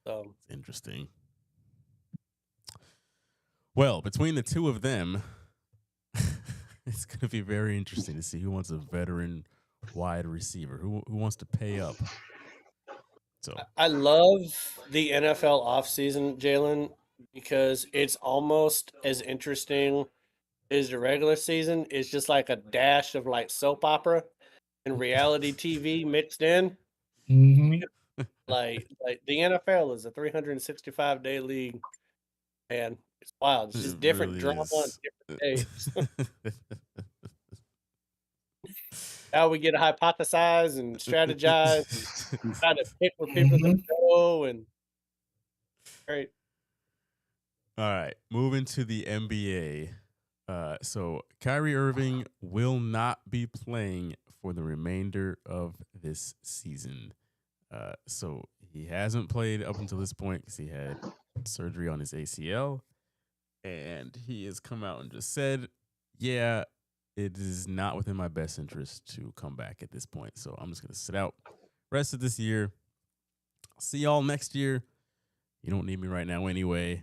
So interesting. Well, between the two of them, it's going to be very interesting to see who wants a veteran wide receiver, who wants to pay up. So I love the NFL offseason, Jalen, because it's almost as interesting as the regular season. It's just like a dash of like soap opera and reality TV mixed in. Like the NFL is a 365-day league, and it's wild. It's just It different really drama on is. different days. How we get to hypothesize and strategize and try to pick where people Mhm. go and great. All right, moving to the NBA. So Kyrie Irving will not be playing for the remainder of this season. So he hasn't played up until this point because he had surgery on his ACL, and he has come out and just said, "Yeah, it is not within my best interest to come back at this point. So I'm just gonna sit out rest of this year. See y'all next year. You don't need me right now anyway."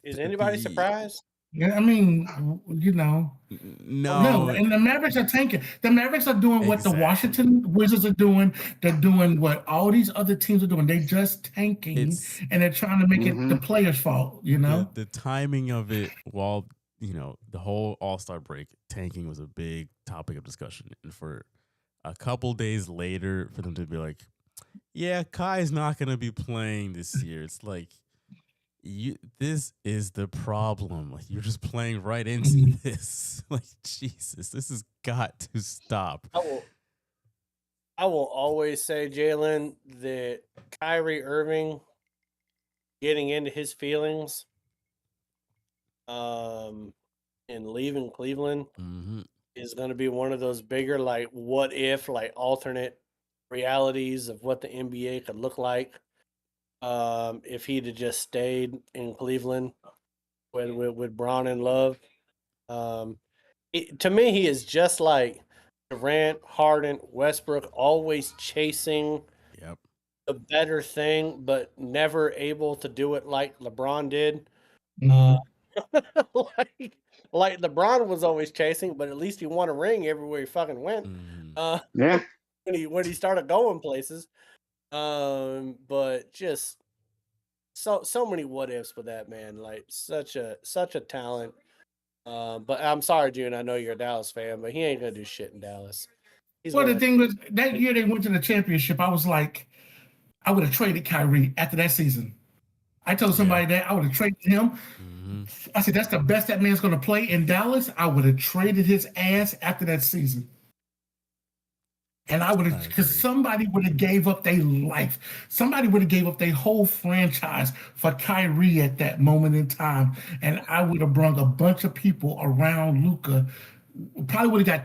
Is anybody surprised? Yeah, I mean, no, no, and the Mavericks are tanking. The Mavericks are doing what the Washington Wizards are doing. They're doing what all these other teams are doing. They're just tanking, and they're trying to make it the players' fault. You know, the timing of it, while the whole All-Star break, tanking was a big topic of discussion, and for a couple days later, for them to be like, "Yeah, Kai's not going to be playing this year," it's like, this is the problem. Like, you're just playing right into this. Like, Jesus, this has got to stop. I will always say, Jalen, that Kyrie Irving getting into his feelings and leaving Cleveland is going to be one of those bigger, like, what if, like, alternate realities of what the NBA could look like if he'd have just stayed in Cleveland with Braun and Love. To me, he is just like Durant, Harden, Westbrook, always chasing the better thing, but never able to do it like LeBron did. Like LeBron was always chasing, but at least he won a ring everywhere he fucking went. Yeah. When he started going places. But just so many what ifs with that man. Like such a talent. But I'm sorry, June. I know you're a Dallas fan, but he ain't gonna do shit in Dallas. Well, the thing was, that year they went to the championship, I was like, I would have traded Kyrie after that season. I told somebody that I would have traded him. I said, that's the best that man's going to play in Dallas. I would have traded his ass after that season. And I would have, because somebody would have gave up their life. Somebody would have gave up their whole franchise for Kyrie at that moment in time. And I would have brought a bunch of people around Luka. Probably would have got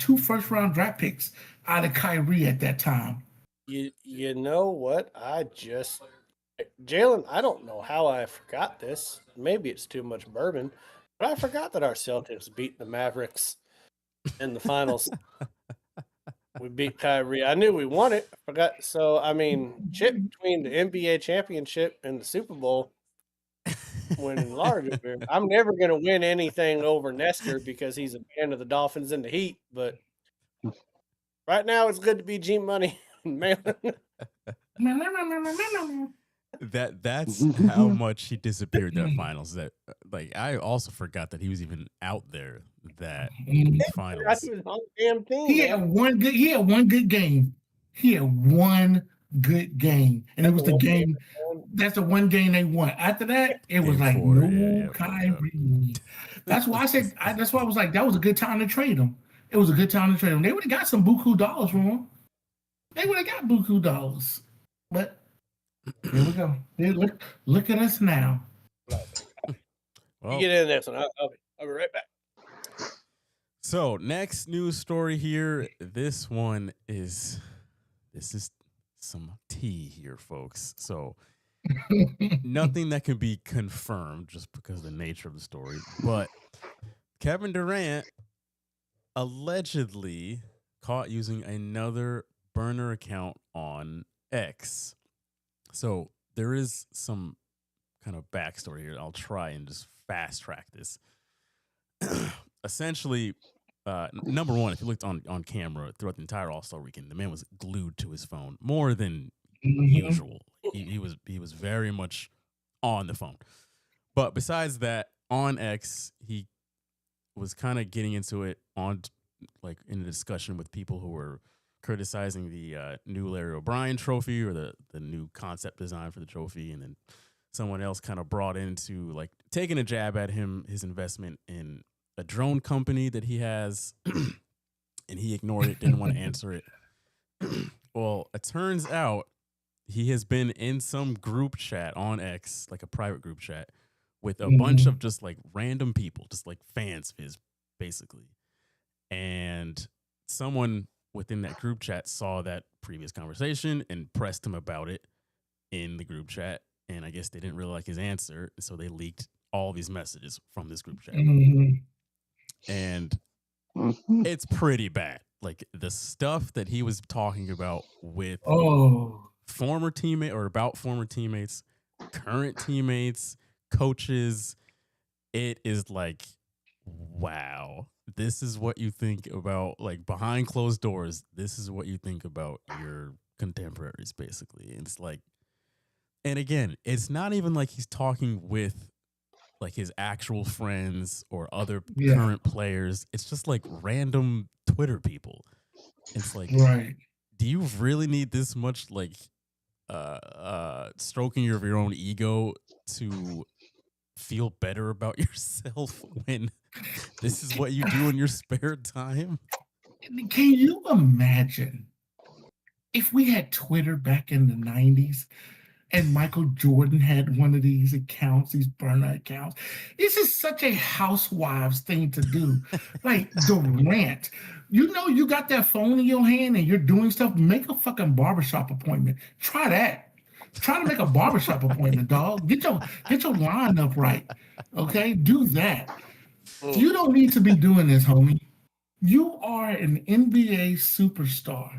two first-round draft picks out of Kyrie at that time. You know what? Jalen, I don't know how I forgot this. Maybe it's too much bourbon, but I forgot that our Celtics beat the Mavericks in the finals. We beat Kyrie. I knew we won it. I forgot. So, I mean, chip between the NBA championship and the Super Bowl winning large over here. I'm never going to win anything over Nestor because he's a fan of the Dolphins and the Heat. But right now, it's good to be G Money. Man. That's how much he disappeared that finals. That like I also forgot that he was even out there that finals. He was on the damn team. He had one good game. And it was the game. That's the one game they won. After that, it was like no Kyrie. That's why I said. That's why I was like, that was a good time to trade him. It was a good time to trade him. They would have got some buku dollars from him. They would have got buku dollars, but. Here we go. Look at us now. Well, you get in there, so I'll be right back. So next news story here. This is some tea here, folks. So nothing that can be confirmed just because of the nature of the story. But Kevin Durant allegedly caught using another burner account on X. So there is some kind of backstory here. I'll try and just fast track this. Essentially, number one, if you looked on camera throughout the entire All-Star weekend, the man was glued to his phone more than usual. He was very much on the phone. But besides that, on X, he was kind of getting into it in a discussion with people who were criticizing the new Larry O'Brien trophy or the new concept design for the trophy. And then someone else kind of brought into like taking a jab at him, his investment in a drone company that he has, and he ignored it, didn't want to answer it. Well, it turns out he has been in some group chat on X, like a private group chat, with a bunch of just like random people, just like fans of his, basically. And someone within that group chat saw that previous conversation and pressed him about it in the group chat. And I guess they didn't really like his answer, so they leaked all these messages from this group chat. And it's pretty bad. Like the stuff that he was talking about with former teammate or about former teammates, current teammates, coaches, it is like, wow, this is what you think about, like behind closed doors. This is what you think about your contemporaries, basically. And it's like, and again, it's not even like he's talking with like his actual friends or other current players. It's just like random Twitter people. It's like, do you really need this much like stroking of your own ego to feel better about yourself when this is what you do in your spare time? Can you imagine if we had Twitter back in the 90s and Michael Jordan had one of these accounts, these burner accounts? This is such a housewives thing to do. Like the rant. You know, you got that phone in your hand and you're doing stuff. Make a fucking barbershop appointment. Try that. Try to make a barbershop appointment, dog. Get your line up right. Okay? Do that. You don't need to be doing this, homie. You are an NBA superstar.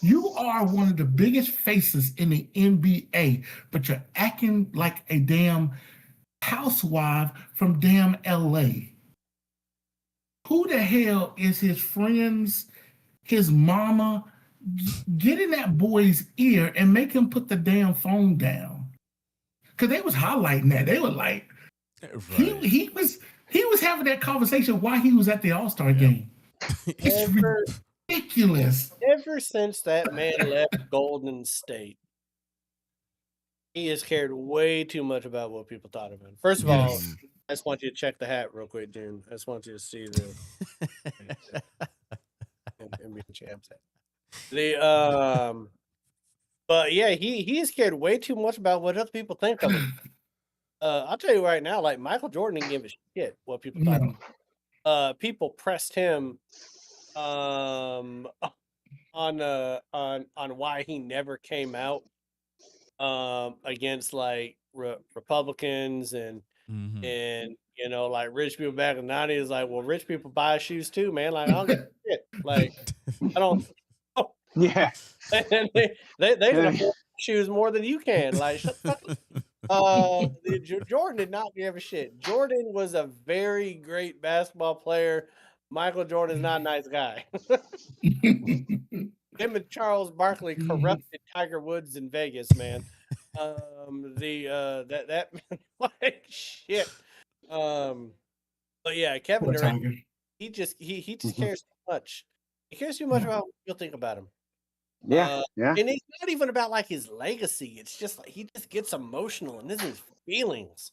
You are one of the biggest faces in the NBA, but you're acting like a damn housewife from damn LA. Who the hell is his friends, his mama? Get in that boy's ear and make him put the damn phone down. Because they was highlighting that. They were like, he was having that conversation while he was at the All-Star game. It's ridiculous. Ever since that man left Golden State, he has cared way too much about what people thought of him. First of all, I just want you to check the hat real quick, June. I just want you to see the NBA champs hat. But yeah, he has cared way too much about what other people think of him. I'll tell you right now, like Michael Jordan didn't give a shit what people thought of him. People pressed him on why he never came out against like Republicans and you know, like rich people back in the 90s. Like, well, rich people buy shoes too, man. Like, I don't give a shit. Like, I don't. And they can afford shoes more than you can. Like, shut the fuck up. Jordan did not give a shit. Jordan was a very great basketball player. Michael Jordan is not a nice guy. Him and Charles Barkley corrupted Tiger Woods in Vegas, man. That like shit. But yeah, Kevin Durant, he just cares too much. He cares too much about what you'll think about him. Yeah. And it's not even about like his legacy. It's just like he just gets emotional and his feelings.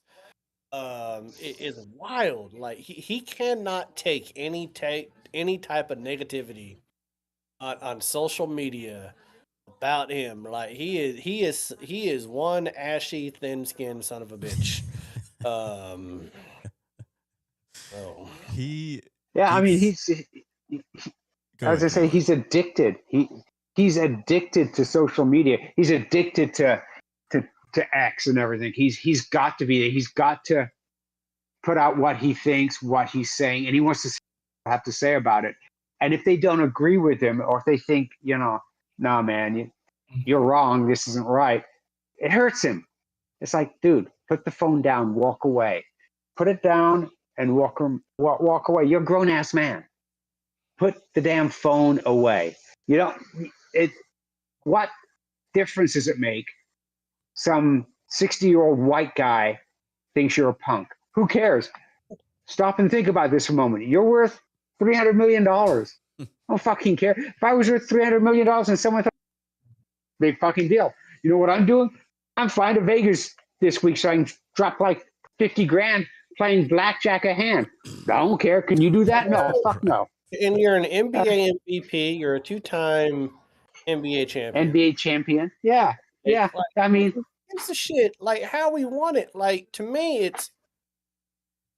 It is wild. Like he cannot take any type of negativity on social media about him. Like he is one ashy, thin-skinned son of a bitch. I mean, as I say, he's addicted. He's addicted to social media. He's addicted to X and everything. He's got to be. He's got to put out what he thinks, what he's saying, and he wants to have to say about it. And if they don't agree with him, or if they think, you know, nah, man, you're wrong. This isn't right. It hurts him. It's like, dude, put the phone down, walk away. Put it down and walk away. You're a grown ass man. Put the damn phone away. You know, what difference does it make? Some 60-year-old white guy thinks you're a punk. Who cares? Stop and think about this for a moment. You're worth $300 million. I don't fucking care. If I was worth $300 million and someone thought, big fucking deal. You know what I'm doing? I'm flying to Vegas this week so I can drop like 50 grand playing blackjack a hand. I don't care. Can you do that? No, fuck no. And you're an NBA MVP. You're a 2-time NBA champion. NBA champion. Yeah. Yeah. Like, I mean, it's the shit. Like how we want it. Like to me, it's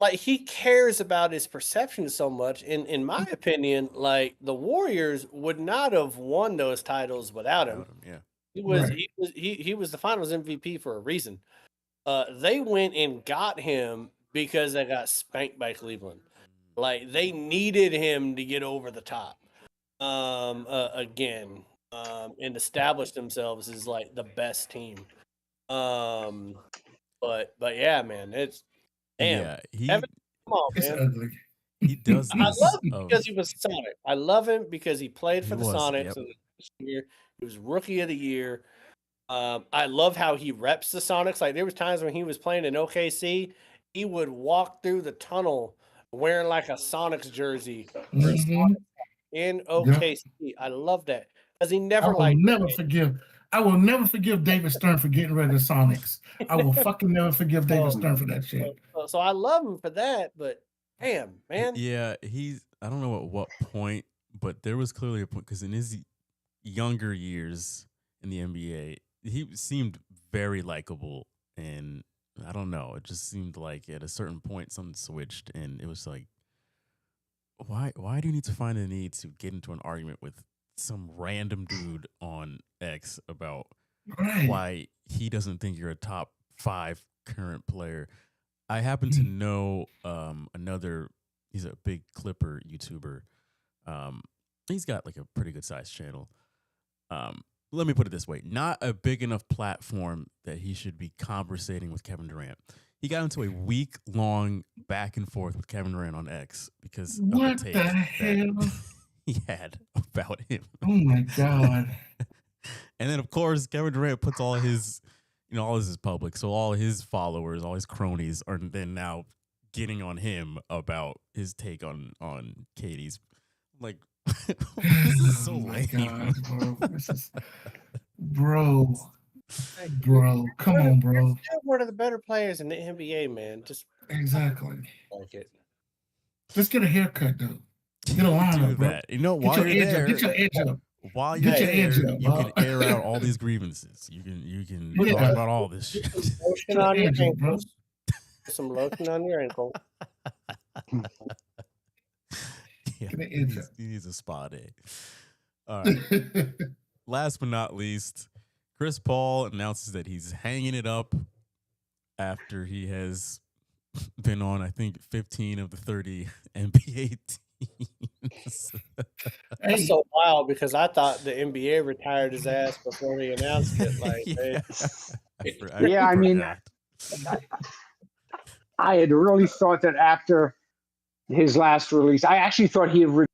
like he cares about his perception so much. In my opinion, like the Warriors would not have won those titles without him. Yeah. He was the Finals MVP for a reason. They went and got him because they got spanked by Cleveland. Like they needed him to get over the top again and establish themselves as like the best team. But yeah, man, it's damn. Yeah, Evan, come on, It's man. ugly. he does. I This love him of- because he was Sonic. I love him because he played for He the was, Sonics yep. in the first year. He was Rookie of the Year. I love how he reps the Sonics. Like there was times when he was playing in OKC, he would walk through the tunnel wearing like a Sonics jersey Mhm. in OKC. I love that because he I never will like never forgive. I will never forgive David Stern for getting rid of the Sonics. I will fucking never forgive David Stern for that shit. So I love him for that. But damn, man, Yeah, he's. I don't know at what point, but there was clearly a point because in his younger years in the NBA, he seemed very likable, and I don't know. It just seemed like at a certain point something switched, and it was like, why do you need to find the need to get into an argument with some random dude on X about Right. why he doesn't think you're a top 5 current player? I happen to know another. He's a big Clipper YouTuber. He's got like a pretty good sized channel. Let me put it this way: not a big enough platform that he should be conversating with Kevin Durant. He got into a week-long back and forth with Kevin Durant on X because of What the take the that hell? he had about him. Oh my god! And then, of course, Kevin Durant puts all his, all this is public, so all his followers, all his cronies are then now getting on him about his take on Katie's. Like, this is so Oh my lame. god, bro! This is, bro, come on, bro. You're one of the better players in the NBA, man. Just Exactly. like it. Just get a haircut, though. Get a line Do up, bro. that. While Get your you're edge there, up. Get your edge up. while you're Get your there, edge up, you bro. can air out all these grievances. You can Yeah. talk about all this shit. Lotion on your ankles. Some lotion on your ankle. Yeah, Get an edge up. he needs a spa day. All right. Last but not least, Chris Paul announces that he's hanging it up after he has been on, I think, 15 of the 30 NBA teams. That's so wild because I thought the NBA retired his ass before he announced it. Like, Yeah, I mean, I had really thought that after his last release, I actually thought he had.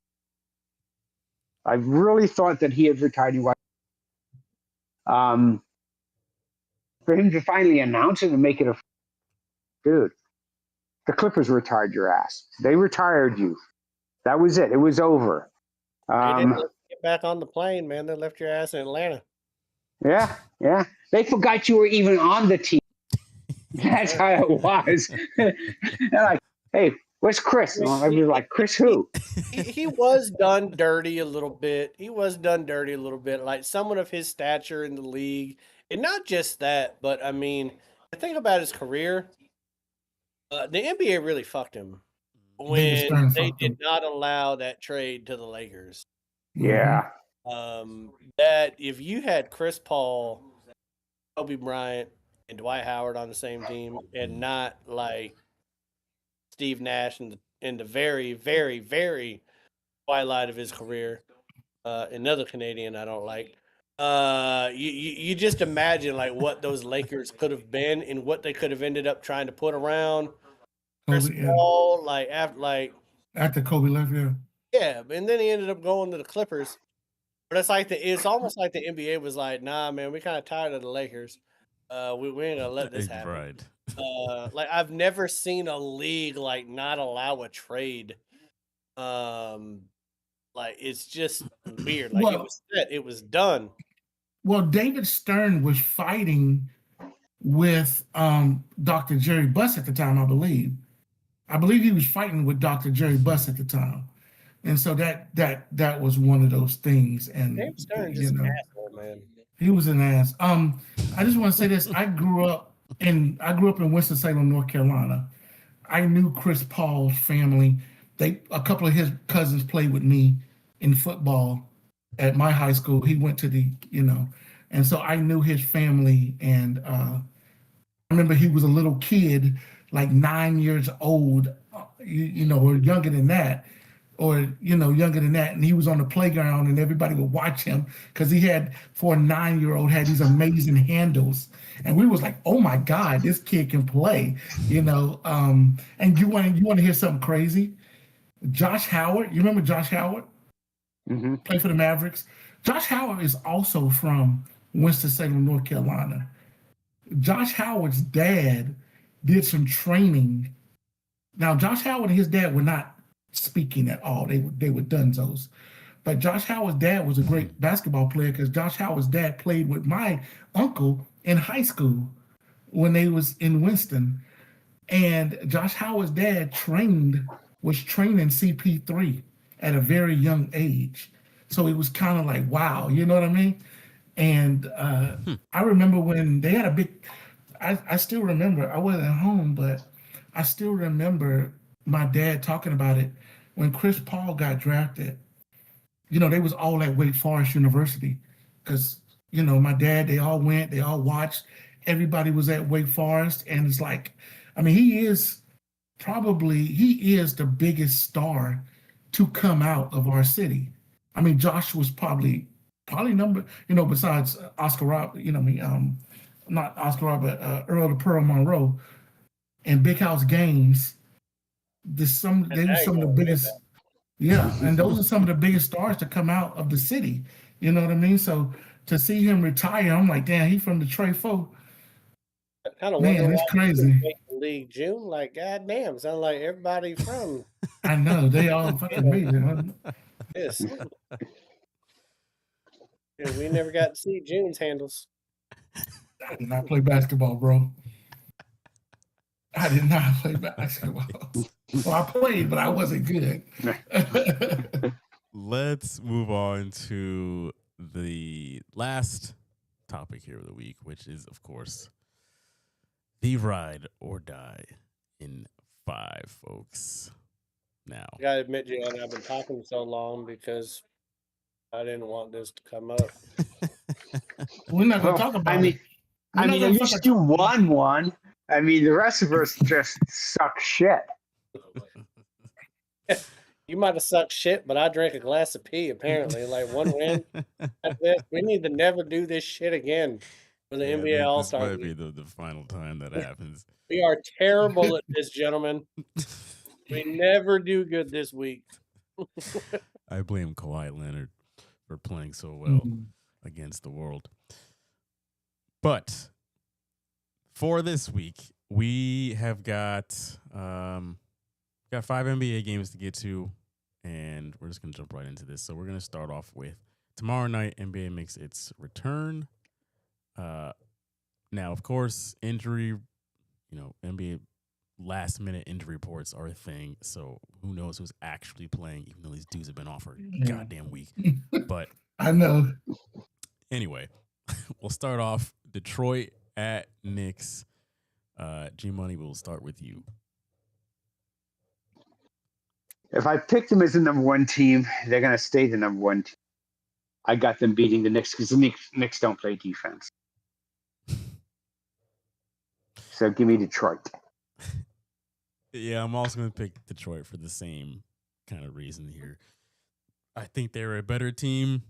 I really thought that he had retired. For him to finally announce it and make it a dude, the Clippers retired your ass. They retired you. That was it. It was over. they didn't let you get back on the plane, man. They left your ass in Atlanta. Yeah. They forgot you were even on the team. That's how it was. They're like, hey, where's Chris? And I'd be like, Chris who? He was done dirty a little bit. Like someone of his stature in the league. And not just that, but I mean, the thing about his career, the NBA really fucked him when they did not allow that trade to the Lakers. Yeah. That if you had Chris Paul, Kobe Bryant, and Dwight Howard on the same team, and not like Steve Nash in the very, very, very twilight of his career, another Canadian I don't like. You just imagine like what those Lakers could have been and what they could have ended up trying to put around Chris Paul, after Kobe left, yeah. Yeah, and then he ended up going to the Clippers. But it's almost like the NBA was like, nah, man, we kind of tired of the Lakers. We ain't gonna let this happen. Right. Like I've never seen a league like not allow a trade. Like Like it's just weird. Like it was set, it was done. Well, David Stern was fighting with Dr. Jerry Buss at the time, I believe. I believe he was fighting with Dr. Jerry Buss at the time. And so that was one of those things. And David Stern just an asshole, man. He was an ass. I just want to say this. I grew up in Winston-Salem, North Carolina. I knew Chris Paul's family. A couple of his cousins played with me in football at my high school. He went to and so I knew his family. And I remember he was a little kid, like 9 years old, or younger than that. And he was on the playground and everybody would watch him because he had, for a 9-year-old, had these amazing handles. And we was like, oh my God, this kid can play, And you want to hear something crazy? Josh Howard, you remember Josh Howard? Mm-hmm. Played for the Mavericks. Josh Howard is also from Winston-Salem, North Carolina. Josh Howard's dad did some training. Now, Josh Howard and his dad were not speaking at all. They were dunzos. But Josh Howard's dad was a great basketball player because Josh Howard's dad played with my uncle in high school when they was in Winston. And Josh Howard's dad was training CP3 at a very young age. So it was kind of like, wow, you know what I mean? And I remember when they had a big, I still remember, I wasn't at home, but I still remember my dad talking about it when Chris Paul got drafted. They was all at Wake Forest University because, my dad, they all went, they all watched. Everybody was at Wake Forest. And it's like, he is the biggest star to come out of our city. Josh was probably number, besides Oscar Rob, not Oscar Rob, but Earl the Pearl Monroe and Big House Games. They were some of the biggest, and those are some of the biggest stars to come out of the city. You know what I mean? So to see him retire, I'm like, damn, he from Detroit, folk. Man, it's crazy. The league June, like, goddamn, sound like everybody from. I know they all fucking amazing. Yes. Yeah, we never got to see June's handles. I did not play basketball, bro. I did not play basketball. Well, I played, but I wasn't good. Let's move on to the last topic here of the week, which is, of course, the ride or die in 5, folks. Now, I gotta admit, John, I've been talking so long because I didn't want this to come up. We're not gonna talk about it. At least you won one. The rest of us just suck shit. You might have sucked shit, but I drank a glass of pee, apparently. Like, one win. That's it. We need to never do this shit again for the NBA All-Star. This might be the final time that happens. We are terrible at this, gentlemen. We never do good this week. I blame Kawhi Leonard for playing so well against the world. But for this week, we have got 5 NBA games to get to, and we're just going to jump right into this. So we're going to start off with tomorrow night, NBA makes its return. Now, of course, injury, NBA last-minute injury reports are a thing, so who knows who's actually playing, even though these dudes have been off for a goddamn week. But I know. Anyway, we'll start off Detroit at Knicks. G-Money, we'll start with you. If I picked them as the number 1 team, they're going to stay the number 1 team. I got them beating the Knicks because the Knicks don't play defense. So give me Detroit. Yeah, I'm also going to pick Detroit for the same kind of reason here. I think they're a better team.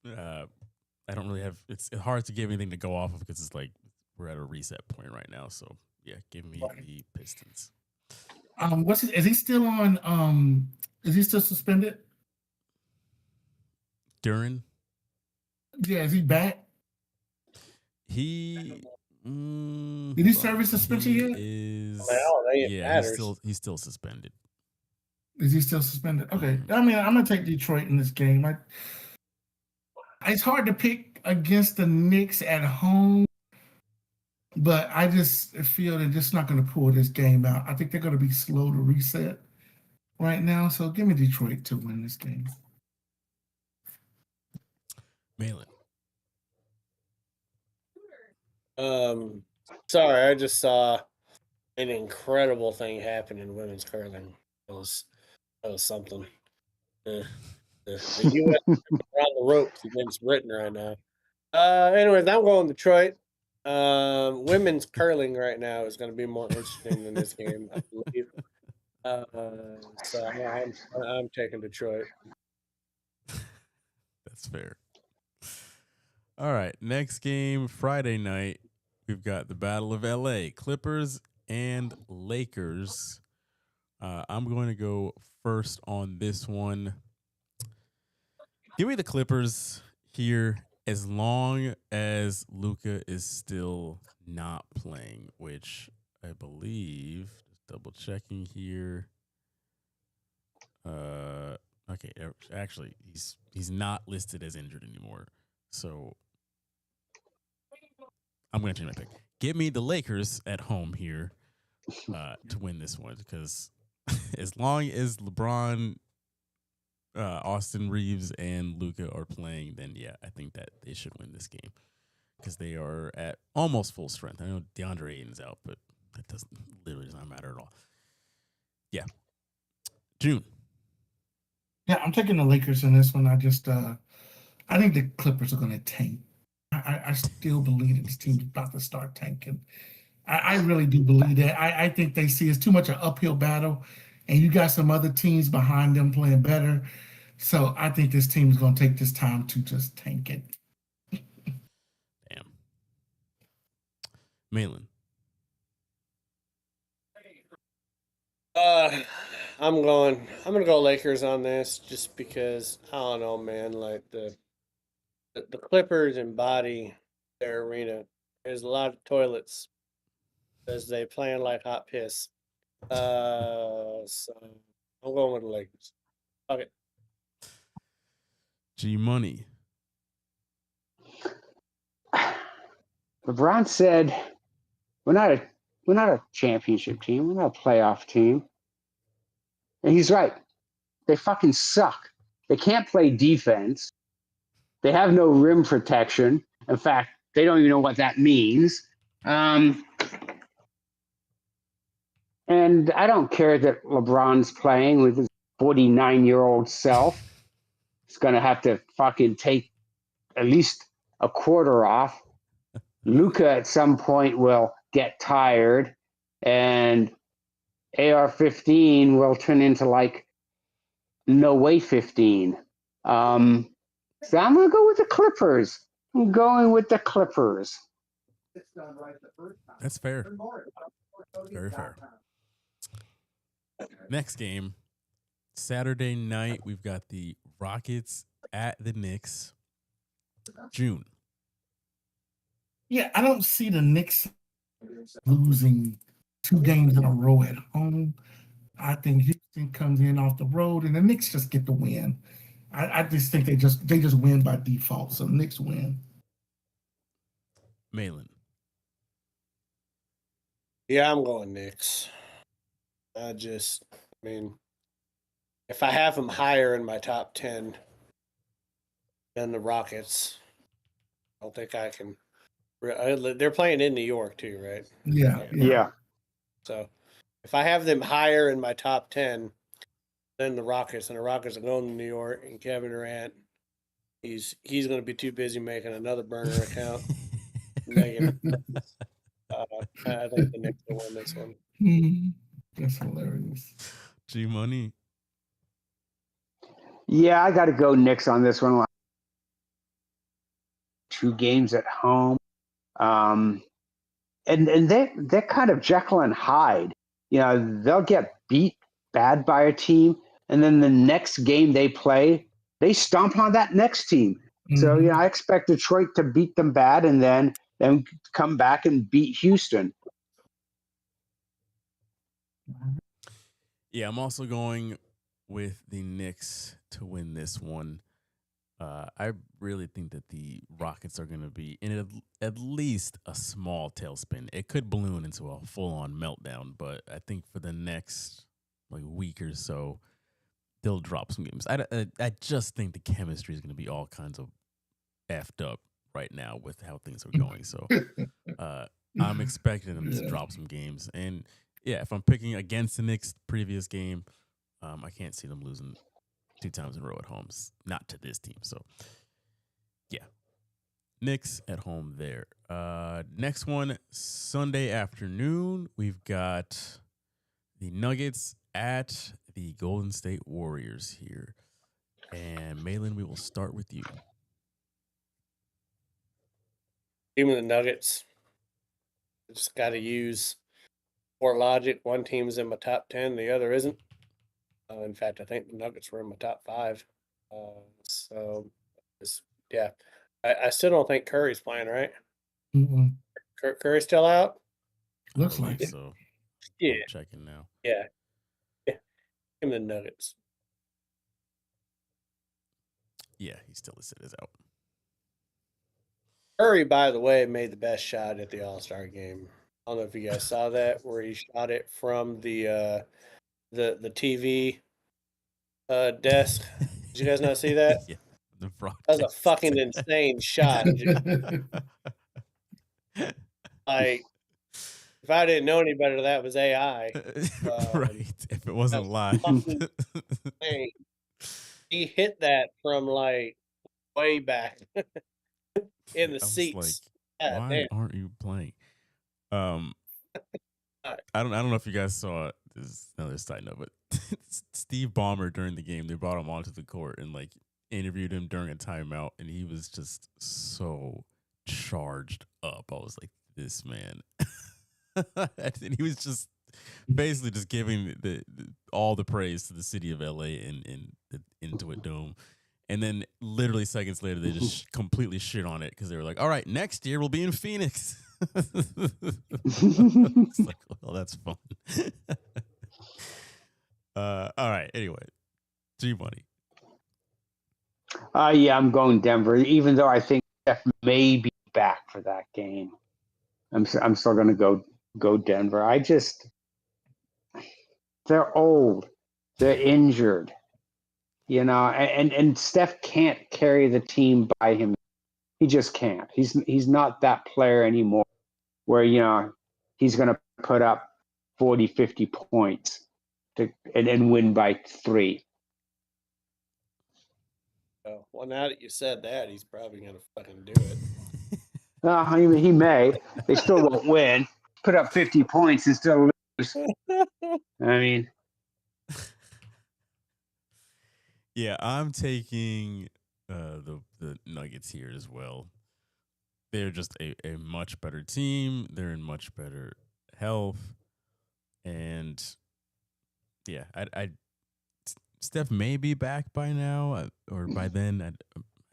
I don't really have. It's hard to give anything to go off of because it's like we're at a reset point right now. So yeah, give me the Pistons. Is he still on? Is he still suspended? Duran? Yeah, is he back? Did he serve his suspension yet? He's still suspended. Is he still suspended? Okay. I mean, I'm gonna take Detroit in this game. It's hard to pick against the Knicks at home, but I just feel they're just not going to pull this game out. I think they're going to be slow to reset right now. So give me Detroit to win this game. Malin. Sorry, I just saw an incredible thing happen in women's curling. That was something. The U.S. around the ropes against Britain right now. Anyways, I'm going Detroit. Women's curling right now is going to be more interesting than this game, I believe. So I'm taking Detroit. That's fair. All right, next game Friday night. We've got the Battle of LA, Clippers and Lakers. I'm going to go first on this one. Give me the Clippers here as long as Luka is still not playing, which I believe, just double checking here. Okay, actually, he's not listed as injured anymore. So I'm going to change my pick. Give me the Lakers at home here to win this one, because as long as LeBron, Austin Reeves, and Luka are playing, then yeah, I think that they should win this game because they are at almost full strength. I know DeAndre Ayton's out, but that literally does not matter at all. Yeah. June. Yeah, I'm taking the Lakers in this one. I think the Clippers are going to tank. I still believe that this team's about to start tanking. I really do believe that. I think they see it's too much an uphill battle, and you got some other teams behind them playing better. So I think this team is going to take this time to just tank it. Damn. Malin. I'm gonna go Lakers on this just because I don't know, man. Like the Clippers embody their arena. There's a lot of toilets because they playing like hot piss. So I'm going with the Lakers. Okay. G Money. LeBron said, "We're not a championship team. We're not a playoff team." And he's right. They fucking suck. They can't play defense. They have no rim protection. In fact, they don't even know what that means. And I don't care that LeBron's playing with his 49-year-old self. He's going to have to fucking take at least a quarter off. Luka at some point will get tired, and AR-15 will turn into like no way 15. So I'm going to go with the Clippers. I'm going with the Clippers. That's fair. Very fair. Next game, Saturday night, we've got the Rockets at the Knicks. June. Yeah, I don't see the Knicks losing 2 games in a row at home. I think Houston comes in off the road, and the Knicks just get the win. I just think they just win by default. So Knicks win. Malin. Yeah, I'm going Knicks. I mean, if I have them higher in my top 10 than the Rockets, I don't think I can. They're playing in New York too, right? Yeah. So if I have them higher in my top 10 than the Rockets, and the Rockets are going to New York, and Kevin Durant, he's going to be too busy making another burner account. I think the Knicks will win this one. That's hilarious. G Money. Yeah, I got to go Knicks on this one. 2 games at home. And they're kind of Jekyll and Hyde. You know, they'll get beat bad by a team, and then the next game they play, they stomp on that next team. Mm-hmm. So, you know, I expect Detroit to beat them bad and then come back and beat Houston. Yeah, I'm also going with the Knicks to win this one. I really think that the Rockets are going to be in at least a small tailspin. It could balloon into a full-on meltdown, but I think for the next week or so, they'll drop some games. I just think the chemistry is going to be all kinds of effed up right now with how things are going. So I'm expecting them to drop some games. And yeah, if I'm picking against the Knicks previous game, I can't see them losing 2 times in a row at home. Not to this team. So yeah, Knicks at home there. Next one, Sunday afternoon, we've got the Nuggets at the Golden State Warriors here. And Malin, we will start with you. Team of the Nuggets. Just got to use poor logic. One team's in my top 10, the other isn't. In fact, I think the Nuggets were in my top 5. Yeah. I still don't think Curry's playing, right? Mm-mm. Curry's still out? Looks like it. So. Yeah. I'm checking now. Yeah. Give him the Nuggets. Yeah, he still is out. Curry, by the way, made the best shot at the All-Star game. I don't know if you guys saw that, where he shot it from the TV desk. Did you guys not see that? Yeah, the that was a fucking insane shot. Like, if I didn't know any better, that was AI. Right. If it wasn't live. He hit that from way back in the seats. Why aren't you playing? I don't know if you guys saw it. This is another side note, but Steve Ballmer during the game, they brought him onto the court and interviewed him during a timeout, and he was just so charged up. I was like, this man. And he was just basically just giving all the praise to the city of LA and the Intuit Dome. And then literally seconds later, they just completely shit on it because they were like, all right, next year we'll be in Phoenix. It's like, well, that's fun. All right. Anyway, G-Money. Yeah, I'm going Denver, even though I think Steph may be back for that game. I'm still going to go Denver. They're old. They're injured. And Steph can't carry the team by him. He just can't. He's not that player anymore where, he's going to put up 40, 50 points and win by 3. Oh, well, now that you said that, he's probably going to fucking do it. He may. They still won't win. Put up 50 points and still lose. Yeah, I'm taking the Nuggets here as well. They're just a much better team. They're in much better health. And yeah, Steph may be back by now or by then. I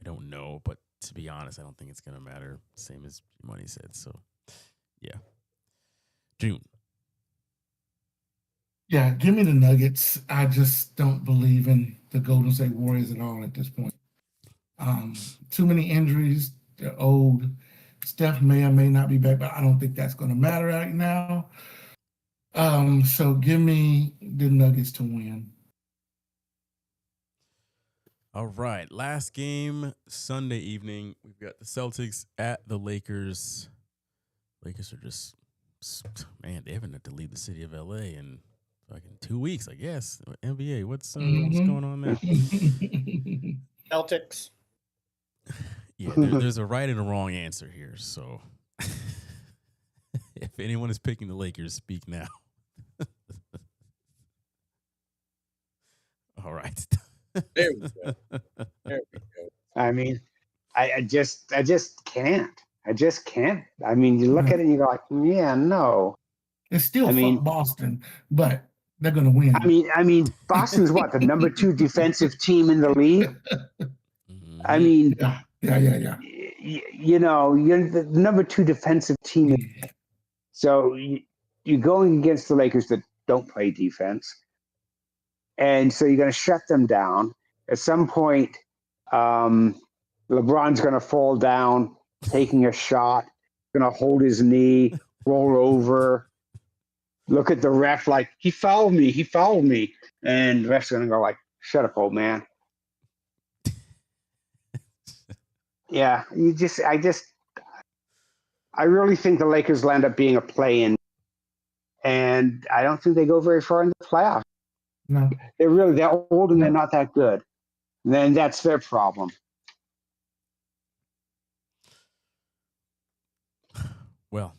don't know. But to be honest, I don't think it's going to matter. Same as Money said. So, yeah. June. Yeah, give me the Nuggets. I just don't believe in the Golden State Warriors at all at this point. Too many injuries. They're old. Steph may or may not be back, but I don't think that's going to matter right now. So give me the Nuggets to win. All right. Last game, Sunday evening. We've got the Celtics at the Lakers. Lakers are just, man, they haven't had to leave the city of LA in 2 weeks, I guess. NBA, what's going on there? Celtics. Yeah, there's a right and a wrong answer here. So if anyone is picking the Lakers, speak now. All right. There we go. There we go. I just can't. I just can't. You look at it and you go like, yeah, no. It's still fuck Boston, but they're going to win. Boston's what, the number 2 defensive team in the league? Yeah. You're the number 2 defensive team. So you're going against the Lakers that don't play defense. and so you're going to shut them down. At some point, LeBron's going to fall down, taking a shot, going to hold his knee, roll over, look at the ref like, he fouled me. And the ref's going to go like, shut up, old man. Yeah, I really think the Lakers will end up being a play-in, and I don't think they go very far in the playoffs. No. They're old and they're not that good. Then that's their problem. Well,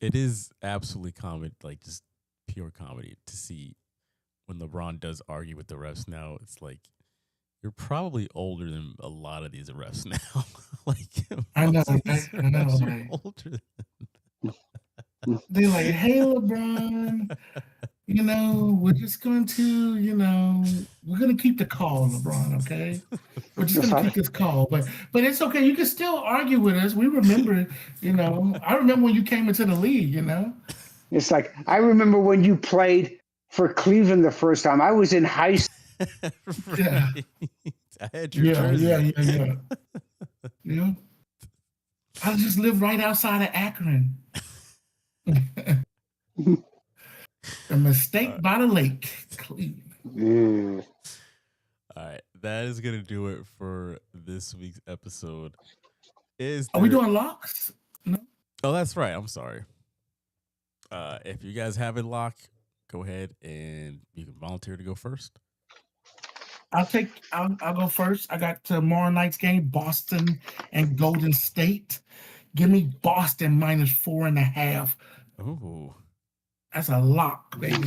it is absolutely comedy, like just pure comedy to see when LeBron does argue with the refs. Now it's like, you're probably older than a lot of these refs now. Like, I know, most of these I know, refs are right? older They're like, hey, LeBron, we're just going to, we're going to keep the call, LeBron, okay? We're just going to keep this call. But it's okay. You can still argue with us. We remember, I remember when you came into the league, It's like, I remember when you played for Cleveland the first time. I was in high school. Yeah. I had your jersey. Yeah. I just live right outside of Akron. A mistake by the lake, Cleveland. All right, that is gonna do it for this week's episode. Are we doing locks? No. Oh, that's right. I'm sorry. If you guys have a lock, go ahead and you can volunteer to go first. I'll go first. I got tomorrow night's game, Boston and Golden State. Give me Boston -4.5. Ooh. That's a lock, baby.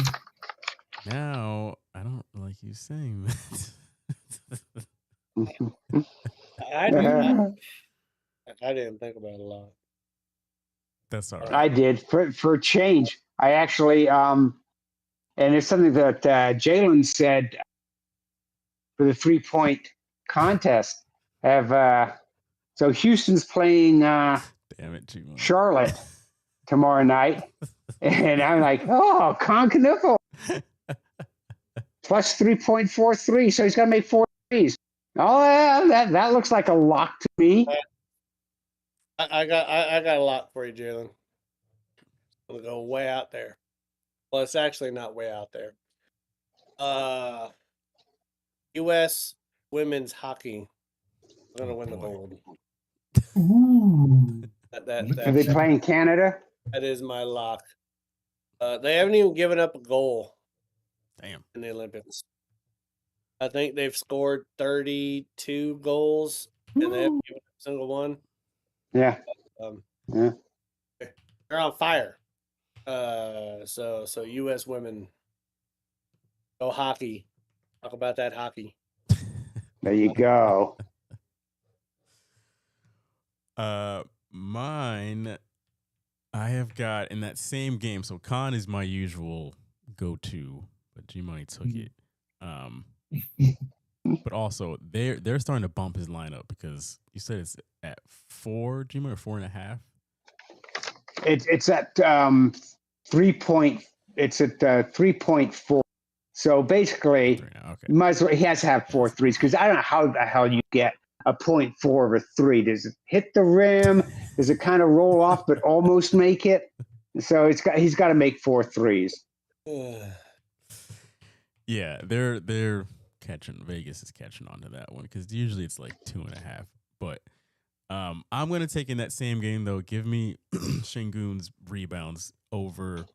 Now, I don't like you saying that. I didn't think about it a lot. That's all right. I did. For a change, I actually, and it's something that Jalen said for the 3-point contest. So Houston's playing Damn it, G-Money. Charlotte tomorrow night. And I'm like, oh, Con Knuckle. Plus 3.43. So he's got to make 4 threes. Oh, yeah, that looks like a lock to me. I got a lock for you, Jalen. It'll go way out there. Well, it's actually not way out there. U.S. women's hockey. We're gonna win the gold. Ooh. Are they playing Canada? That is my lock. They haven't even given up a goal. Damn. In the Olympics. I think they've scored 32 goals and they haven't given up a single one. Yeah. Yeah. They're on fire. So U.S. women go hockey. Talk about that hockey. There you go. Mine, I have got in that same game. So Khan is my usual go-to, but G-Money took it. But also they're starting to bump his lineup because you said it's at 4, G-Money, or 4.5. It's at 3 point. It's at 3.4. So basically, might as well, he has to have 4 threes because I don't know how the hell you get a 0.4 over 3. Does it hit the rim? Does it kind of roll off but almost make it? So he's got to make 4 threes. Yeah, they're catching. Vegas is catching on to that one because usually it's like 2.5. But I'm gonna take in that same game though. Give me Şengün's rebounds over.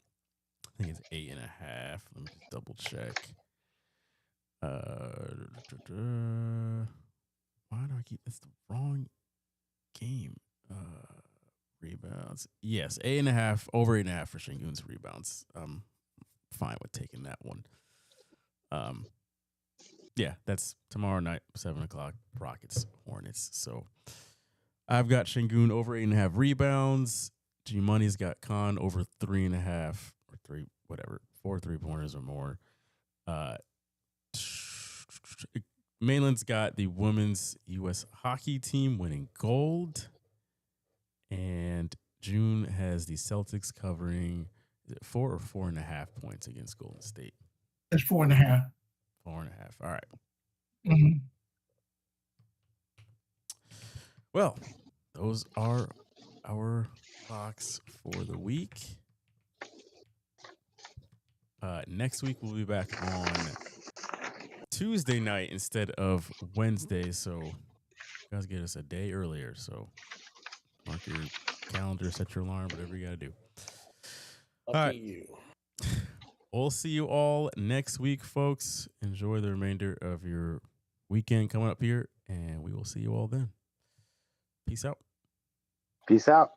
I think it's 8.5. Let me just double check. Why do I keep? It's the wrong game. Rebounds. Yes, 8.5 over 8.5 for Şengün's rebounds. I'm fine with taking that one. Yeah, that's tomorrow night, 7:00. Rockets, Hornets. So I've got Şengün over 8.5 rebounds. G Money's got Khan over 3.5 or 3, whatever, 4 3-pointers or more. Mainland's got the women's U.S. hockey team winning gold, and June has the Celtics covering, is it 4 or 4.5 points against Golden State? It's 4.5. 4.5. All right. Mhm. Well, those are our locks for the week. Next week we'll be back on Tuesday night instead of Wednesday, so you guys get us a day earlier. So mark your calendar, set your alarm, whatever you gotta do. Lucky All right. you. We'll see you all next week, folks. Enjoy the remainder of your weekend coming up here, and we will see you all then. Peace out. Peace out.